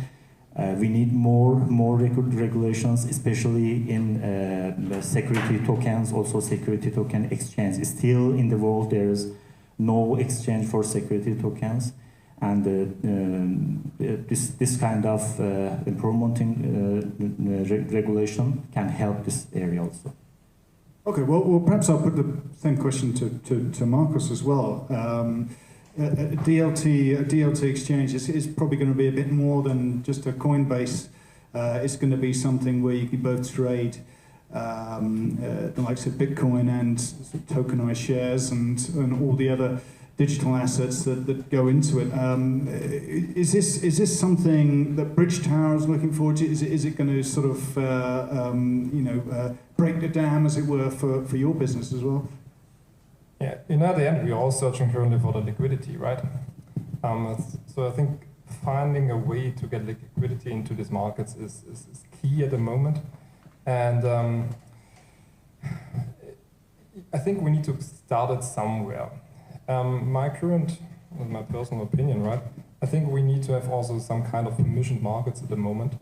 we need more regulations, especially in security tokens. Also, security token exchange. Still in the world, there is no exchange for security tokens, and this kind of promoting regulation can help this area also. Okay, well, perhaps I'll put the same question to Marcus as well. A DLT exchange is probably going to be a bit more than just a Coinbase. It's going to be something where you can both trade the likes of Bitcoin and tokenized shares and all the other digital assets that go into it. Is this something that Bridge Tower is looking forward to? Is it going to sort of break the dam, as it were, for your business as well? Yeah, at the end, we are all searching currently for the liquidity, right? So I think finding a way to get liquidity into these markets is key at the moment. And I think we need to start it somewhere. My personal opinion, right? I think we need to have also some kind of permissioned markets at the moment,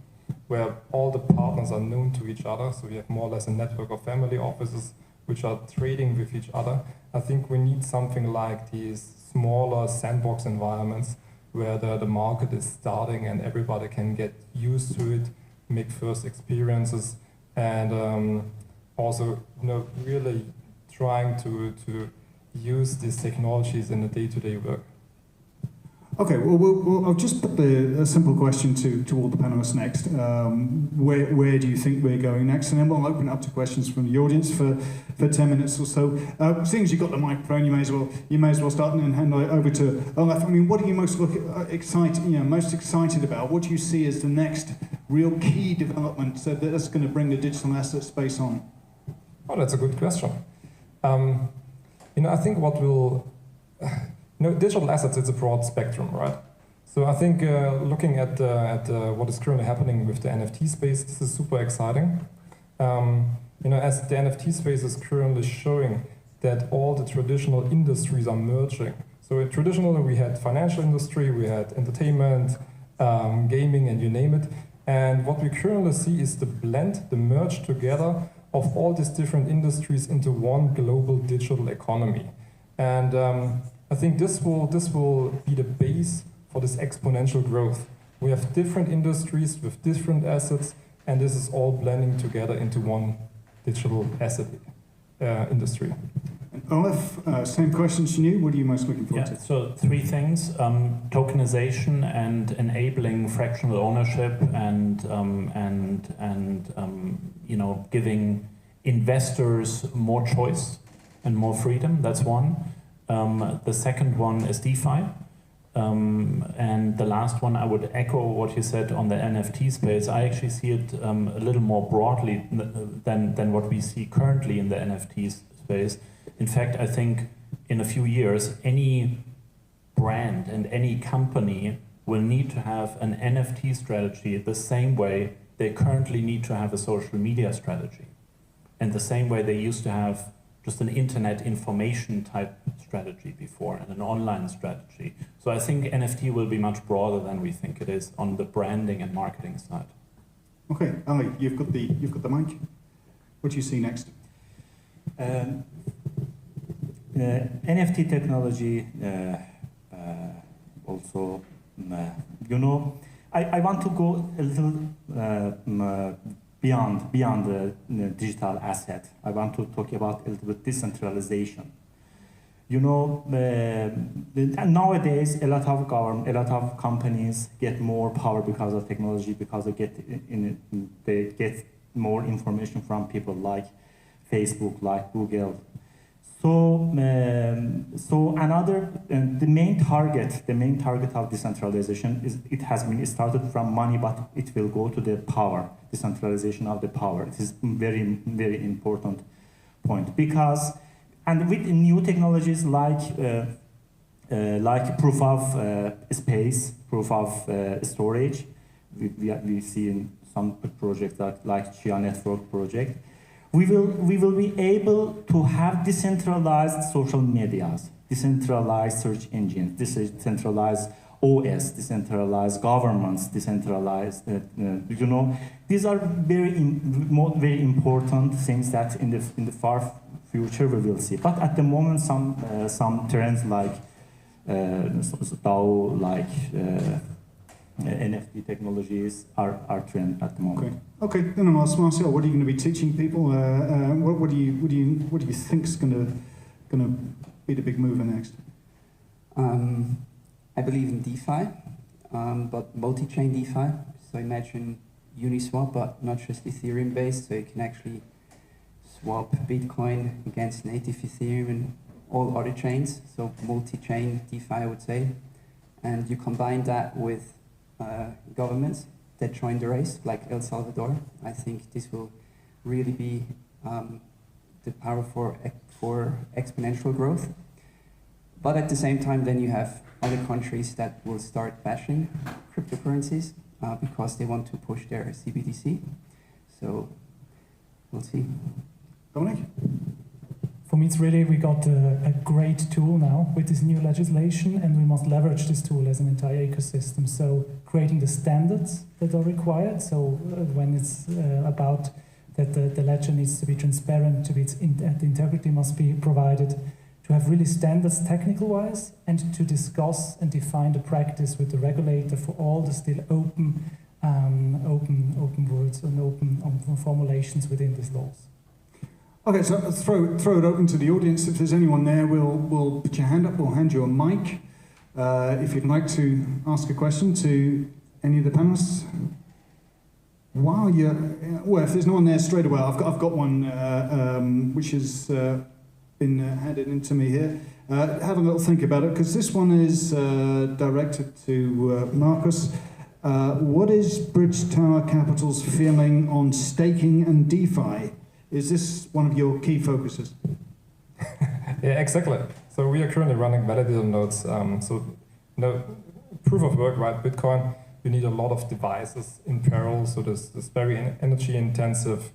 where all the partners are known to each other. So we have more or less a network of family offices which are trading with each other. I think we need something like these smaller sandbox environments where the market is starting and everybody can get used to it, make first experiences, and also really trying to use these technologies in the day-to-day work. Okay, well, I'll just put a simple question to all the panelists next. Where do you think we're going next? And then we'll open up to questions from the audience for 10 minutes or so. Seeing as you've got the microphone, you may as well start and hand it over to Olaf. I mean, what are you most excited about? What do you see as the next real key development that's going to bring the digital asset space on? Oh, that's a good question. I think what will... digital assets, it's a broad spectrum, right? So I think looking at what is currently happening with the NFT space, this is super exciting. As the NFT space is currently showing that all the traditional industries are merging. So traditionally we had financial industry, we had entertainment, gaming, and you name it. And what we currently see is the merge together of all these different industries into one global digital economy. And I think this will be the base for this exponential growth. We have different industries with different assets, and this is all blending together into one digital asset industry. Olaf, same question to you. What are you most looking forward to? So 3 things: tokenization and enabling fractional ownership, and giving investors more choice and more freedom. That's one. The second one is DeFi. And the last one, I would echo what you said on the NFT space. I actually see it a little more broadly than what we see currently in the NFT space. In fact, I think in a few years, any brand and any company will need to have an NFT strategy the same way they currently need to have a social media strategy. And the same way they used to have just an internet information type strategy before and an online strategy. So I think NFT will be much broader than we think it is on the branding and marketing side. Okay, Ali, you've got the mic. What do you see next? NFT technology also, you know, I want to go a little beyond the digital asset. I want to talk about a little bit decentralization. You know, nowadays a lot of companies get more power because of technology, because they get more information from people like Facebook, like Google. So the main target of decentralization is, it has been started from money, but it will go to the power, decentralization of the power. It is very, very important point, because, and with new technologies like proof of space, proof of storage, we see in some projects like Chia Network project, we will be able to have decentralized social medias, decentralized search engines, decentralized OS, decentralized governments, decentralized, you know, these are very important things that in the far future we will see. But at the moment, some trends like DAO, like NFT technologies are trend at the moment. Okay. Then I'll ask Marcel, what are you going to be teaching people? What do you think is going to be the big mover next? I believe in DeFi, but multi-chain DeFi. So imagine Uniswap, but not just Ethereum based. So you can actually swap Bitcoin against native Ethereum and all other chains. So multi-chain DeFi, I would say, and you combine that with governments that join the race, like El Salvador. I think this will really be the power for exponential growth. But at the same time, then you have other countries that will start bashing cryptocurrencies because they want to push their CBDC. So we'll see. Dominic? For me, it's really, we got a great tool now with this new legislation, and we must leverage this tool as an entire ecosystem. So creating the standards that are required. So when it's about that the ledger needs to be transparent, the integrity must be provided, to have really standards technical-wise, and to discuss and define the practice with the regulator for all the still open words and open formulations within these laws. Okay, so let's throw it open to the audience. If there's anyone there, we'll put your hand up. We'll hand you a mic if you'd like to ask a question to any of the panelists. Well, if there's no one there straight away, I've got one which has been handed into me here. Have a little think about it, because this one is directed to Marcus. What is Bridge Tower Capital's feeling on staking and DeFi? Is this one of your key focuses? Yeah, exactly. So we are currently running validator nodes. Proof of work, right? Bitcoin, you need a lot of devices in parallel. So there's very energy intensive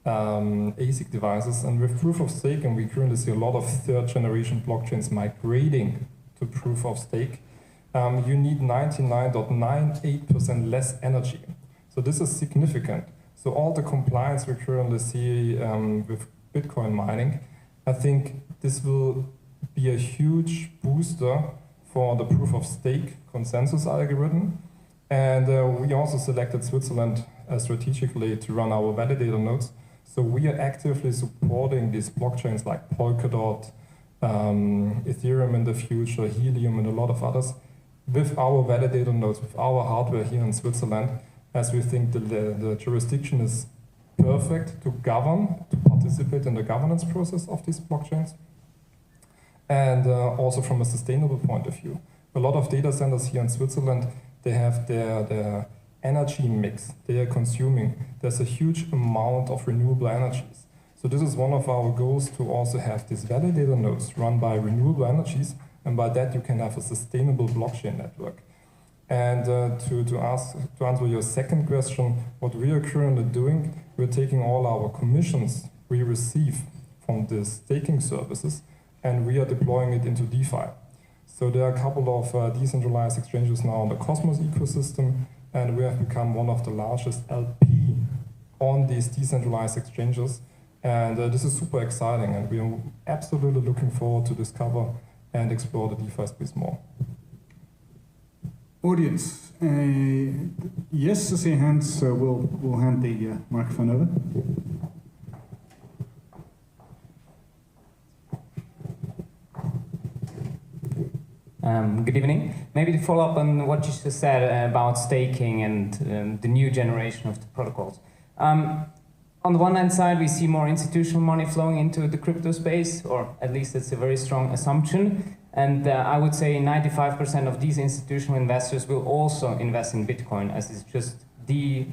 ASIC devices. And with proof of stake, and we currently see a lot of third generation blockchains migrating to proof of stake, you need 99.98% less energy. So this is significant. So all the compliance we currently see with Bitcoin mining, I think this will be a huge booster for the proof of stake consensus algorithm. And we also selected Switzerland strategically to run our validator nodes. So we are actively supporting these blockchains like Polkadot, Ethereum in the future, Helium, and a lot of others with our validator nodes, with our hardware here in Switzerland, as we think the jurisdiction is perfect to govern, to participate in the governance process of these blockchains, and also from a sustainable point of view. A A lot of data centers here in Switzerland, they have their energy mix they are consuming. There's a huge amount of renewable energies. So this is one of our goals, to also have these validator nodes run by renewable energies, and by that you can have a sustainable blockchain network. And to answer your second question, what we are currently doing, we're taking all our commissions we receive from the staking services, and we are deploying it into DeFi. So there are a couple of decentralized exchanges now on the Cosmos ecosystem, and we have become one of the largest LP on these decentralized exchanges. And this is super exciting, and we are absolutely looking forward to discover and explore the DeFi space more. Audience, yes, I see hands, so we'll hand the microphone over. Good evening. Maybe to follow up on what you just said about staking and the new generation of the protocols. On the one hand side, we see more institutional money flowing into the crypto space, or at least it's a very strong assumption. And I would say 95% of these institutional investors will also invest in Bitcoin, as it's just the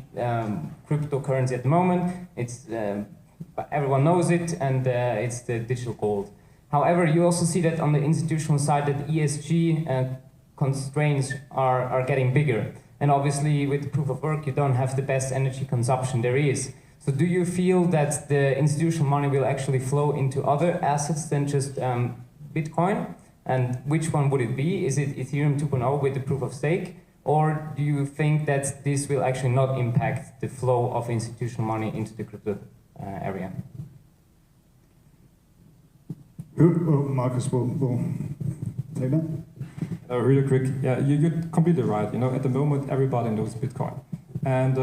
cryptocurrency at the moment. It's everyone knows it, and it's the digital gold. However, you also see that on the institutional side that ESG constraints are getting bigger. And obviously with the proof of work, you don't have the best energy consumption there is. So do you feel that the institutional money will actually flow into other assets than just Bitcoin? And which one would it be? Is it Ethereum 2.0 with the proof of stake? Or do you think that this will actually not impact the flow of institutional money into the crypto area? Marcus will take that. Really quick, yeah, you're completely right. You know, at the moment, everybody knows Bitcoin. And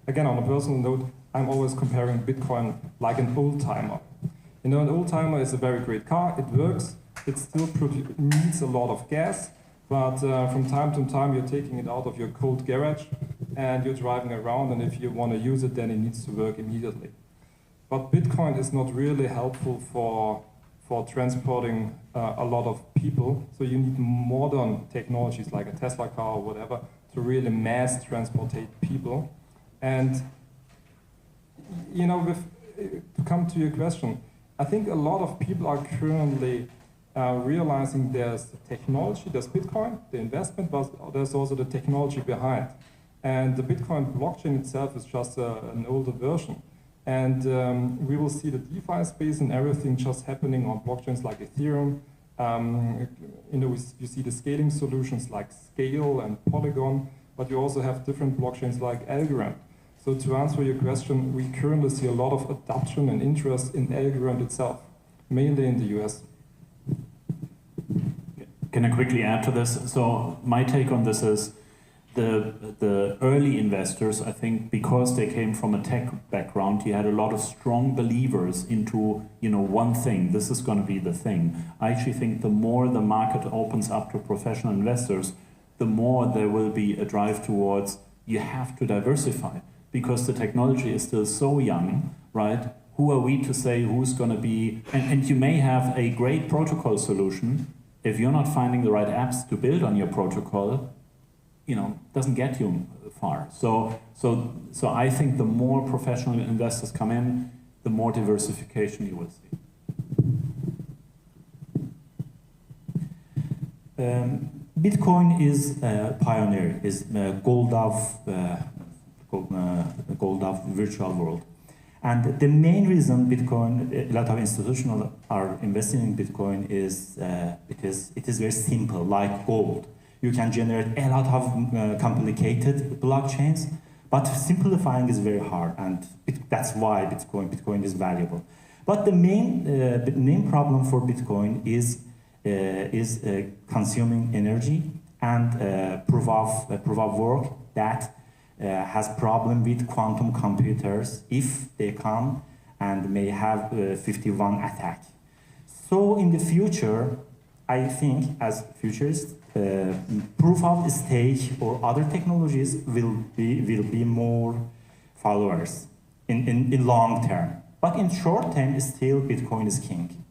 again, on a personal note, I'm always comparing Bitcoin like an old-timer. You know, an old-timer is a very great car, it works, it still needs a lot of gas, but from time to time you're taking it out of your cold garage and you're driving around, and if you want to use it, then it needs to work immediately. But Bitcoin is not really helpful for transporting a lot of people, so you need modern technologies like a Tesla car or whatever to really mass transportate people. And you know, to come to your question, I think a lot of people are currently realizing there's technology, there's Bitcoin, the investment, but there's also the technology behind. And the Bitcoin blockchain itself is just an older version. And we will see the DeFi space and everything just happening on blockchains like Ethereum. You know, you see the scaling solutions like Scale and Polygon, but you also have different blockchains like Algorand. So to answer your question, we currently see a lot of adoption and interest in Algorand itself, mainly in the US. Can I quickly add to this? So my take on this is the early investors, I think, because they came from a tech background, you had a lot of strong believers into, you know, one thing. This is going to be the thing. I actually think the more the market opens up to professional investors, the more there will be a drive towards you have to diversify, because the technology is still so young, right? Who are we to say who's going to be, and you may have a great protocol solution. If you're not finding the right apps to build on your protocol, you know, doesn't get you far. So I think the more professional investors come in, the more diversification you will see. Bitcoin is a pioneer, is gold of virtual world. And the main reason Bitcoin, a lot of institutions are investing in Bitcoin is because it is very simple, like gold. You can generate a lot of complicated blockchains, but simplifying is very hard, and that's why Bitcoin is valuable. But the main problem for Bitcoin is consuming energy and proof of work that has problem with quantum computers if they come and may have 51 attack. So in the future, I think as futurists, proof of stake or other technologies will be more followers in long term. But in short term, still Bitcoin is king.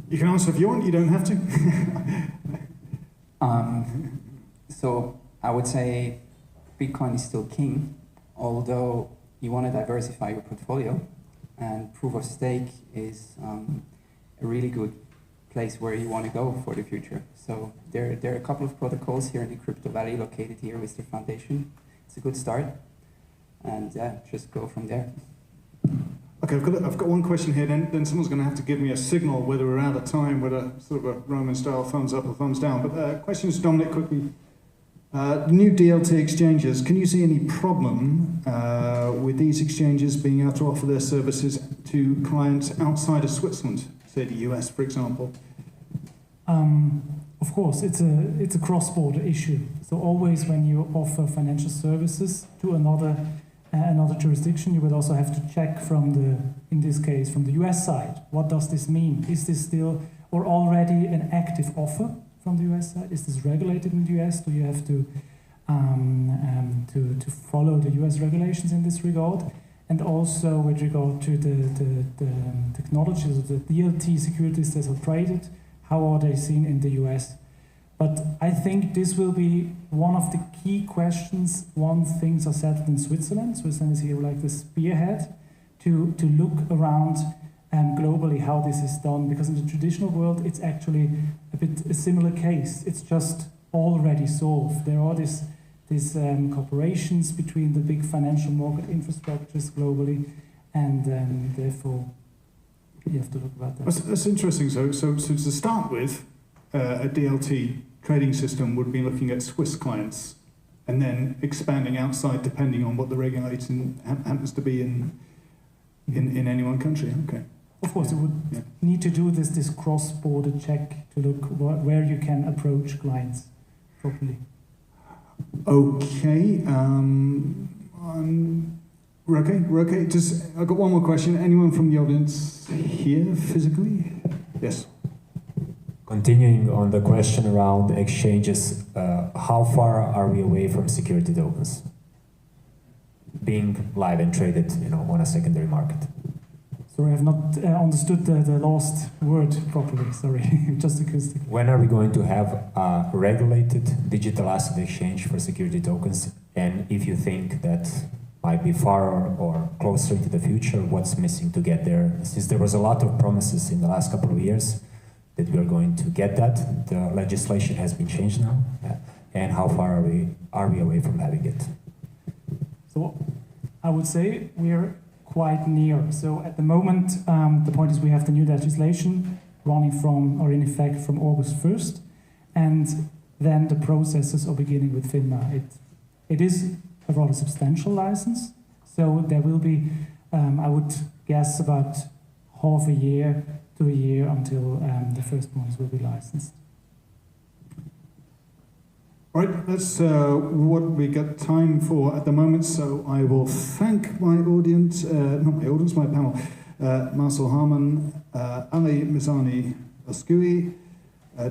You can answer if you want, you don't have to. So I would say Bitcoin is still king, although you want to diversify your portfolio, and proof of stake is a really good place where you want to go for the future. So there are a couple of protocols here in the Crypto Valley located here with their foundation. It's a good start, and yeah, just go from there. Okay, I've got one question here, then someone's going to have to give me a signal whether we're out of time with a sort of a Roman-style thumbs up or thumbs down. But questions, Dominic, quickly. New DLT exchanges, can you see any problem with these exchanges being able to offer their services to clients outside of Switzerland, say the US, for example? Of course, it's a cross-border issue. So always when you offer financial services to another jurisdiction, you would also have to check in this case, from the US side. What does this mean? Is this still or already an active offer from the US side? Is this regulated in the US? Do you have to follow the US regulations in this regard? And also with regard to the technologies of the DLT securities that are traded, how are they seen in the US? But I think this will be one of the key questions once things are settled in Switzerland. Switzerland is here like the spearhead to look around globally how this is done, because in the traditional world it's actually a similar case. It's just already solved. There are these corporations between the big financial market infrastructures globally, and therefore you have to look about that. That's interesting. So to start with, a DLT trading system would be looking at Swiss clients and then expanding outside depending on what the regulation happens to be in any one country. Okay. Of course, it would need to do this cross-border check to look where you can approach clients properly. Okay. Okay. I've got one more question. Anyone from the audience here physically? Yes. Continuing on the question around exchanges, how far are we away from security tokens being live and traded, on a secondary market? Sorry, I have not understood the last word properly. Sorry, just acoustic. When are we going to have a regulated digital asset exchange for security tokens? And if you think that might be far or closer to the future, what's missing to get there? Since there was a lot of promises in the last couple of years that we are going to get that, the legislation has been changed now, and how far are we away from having it? So I would say we are quite near. So at the moment, the point is we have the new legislation running from, or in effect from August 1st, and then the processes are beginning with FINMA. It is a rather substantial license, so there will be, I would guess, about half a year to a year until the first ones will be licensed. Right, that's what we got time for at the moment, so I will thank my audience, my panel, Marcel Harman, Ali Mizani Oskui,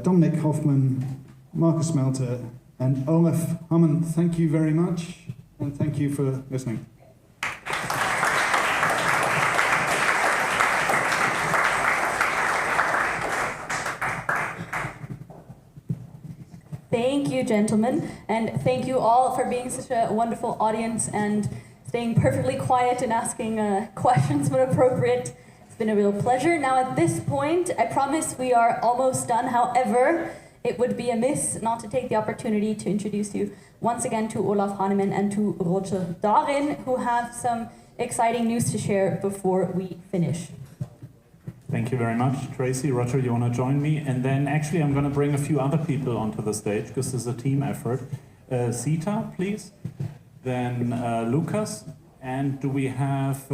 Dominic Hoffman, Marcus Melter, and Olaf Harman. Thank you very much, and thank you for listening. Thank you, gentlemen, and thank you all for being such a wonderful audience and staying perfectly quiet and asking questions when appropriate. It's been a real pleasure. Now, at this point, I promise we are almost done. However, it would be amiss not to take the opportunity to introduce you once again to Olaf Hahnemann and to Roger Darin, who have some exciting news to share before we finish. Thank you very much, Tracy. Roger, you want to join me? And then actually I'm going to bring a few other people onto the stage because this is a team effort. Sita, please. Then Lucas. And do we have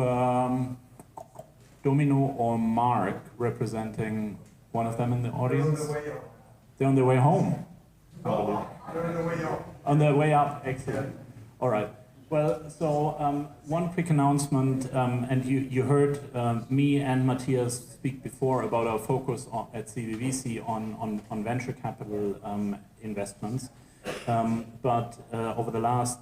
Domino or Mark representing one of them in the audience? They're on their way home. They're on their way up. On their way up, excellent. All right. Well, so one quick announcement, and you heard me and Matthias speak before about our focus at CVVC on venture capital investments. But over the last,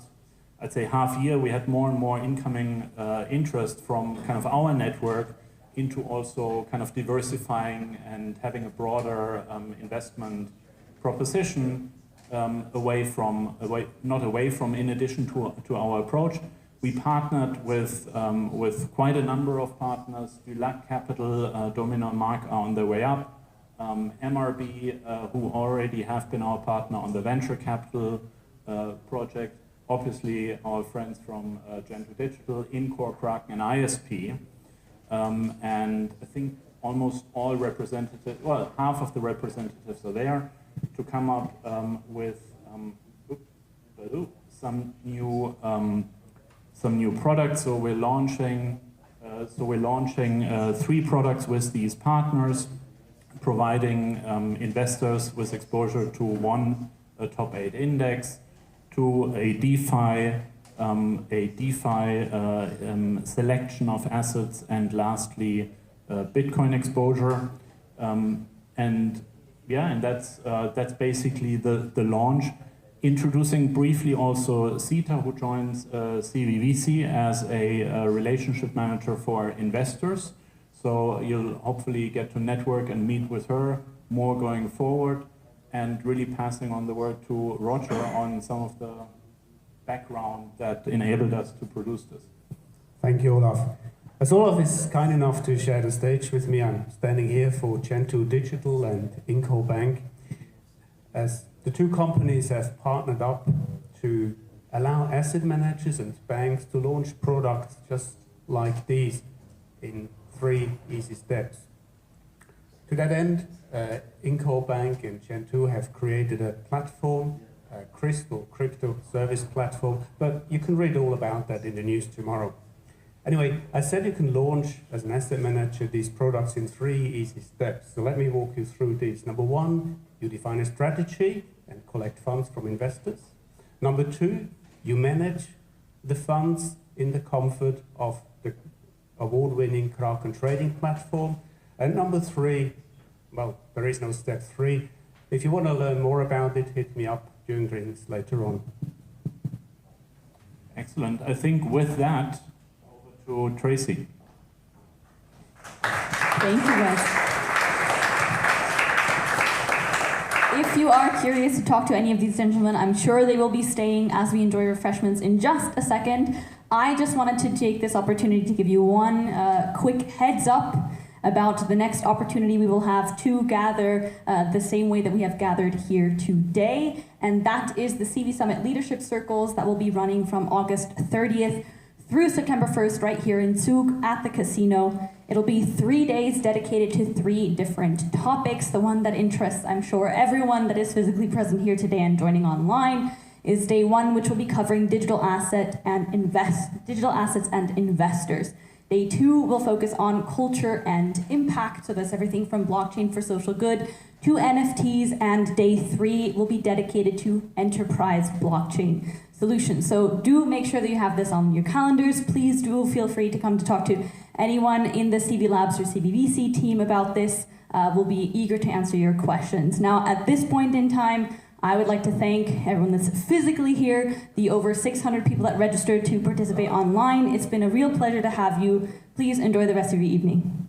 I'd say, half year, we had more and more incoming interest from kind of our network into also kind of diversifying and having a broader investment proposition not away from, in addition to our approach. We partnered with quite a number of partners. Dulac Capital, Domino and Mark are on their way up. MRB, who already have been our partner on the venture capital project. Obviously, our friends from Gento Digital, Incor, Kraken, and ISP. And I think almost all representatives, well, half of the representatives are there to come up with some new products. So we're launching 3 products with these partners, providing investors with exposure to a top 8 index, to a DeFi selection of assets, and lastly, Bitcoin exposure. And that's basically the launch. Introducing briefly also Sita, who joins CVVC as a relationship manager for investors. So you'll hopefully get to network and meet with her more going forward, and really passing on the word to Roger on some of the background that enabled us to produce this. Thank you, Olaf. As Olaf is kind enough to share the stage with me, I'm standing here for Gento Digital and Incor Bank, as the two companies have partnered up to allow asset managers and banks to launch products just like these in 3 easy steps. To that end, Incor Bank and Gento have created a platform, a Crystal crypto service platform, but you can read all about that in the news tomorrow. Anyway, I said you can launch as an asset manager these products in 3 easy steps. So let me walk you through these. Number 1, you define a strategy and collect funds from investors. Number 2, you manage the funds in the comfort of the award-winning Kraken trading platform. And number 3, well, there is no step 3. If you want to learn more about it, hit me up during drinks later on. Excellent. I think with that, over to Tracy. Thank you, guys. If you are curious to talk to any of these gentlemen, I'm sure they will be staying as we enjoy refreshments in just a second. I just wanted to take this opportunity to give you one quick heads up about the next opportunity we will have to gather the same way that we have gathered here today, and that is the CV Summit Leadership Circles that will be running from August 30th through September 1st right here in Zug at the casino. It'll be 3 days dedicated to 3 different topics. The one that interests, I'm sure, everyone that is physically present here today and joining online is day 1, which will be covering digital assets and investors. Day 2 will focus on culture and impact, so that's everything from blockchain for social good to NFTs, and day 3 will be dedicated to enterprise blockchain solutions. So do make sure that you have this on your calendars. Please do feel free to come to talk to anyone in the CV Labs or CVVC team about this. We'll be eager to answer your questions. Now, at this point in time, I would like to thank everyone that's physically here, the over 600 people that registered to participate online. It's been a real pleasure to have you. Please enjoy the rest of your evening.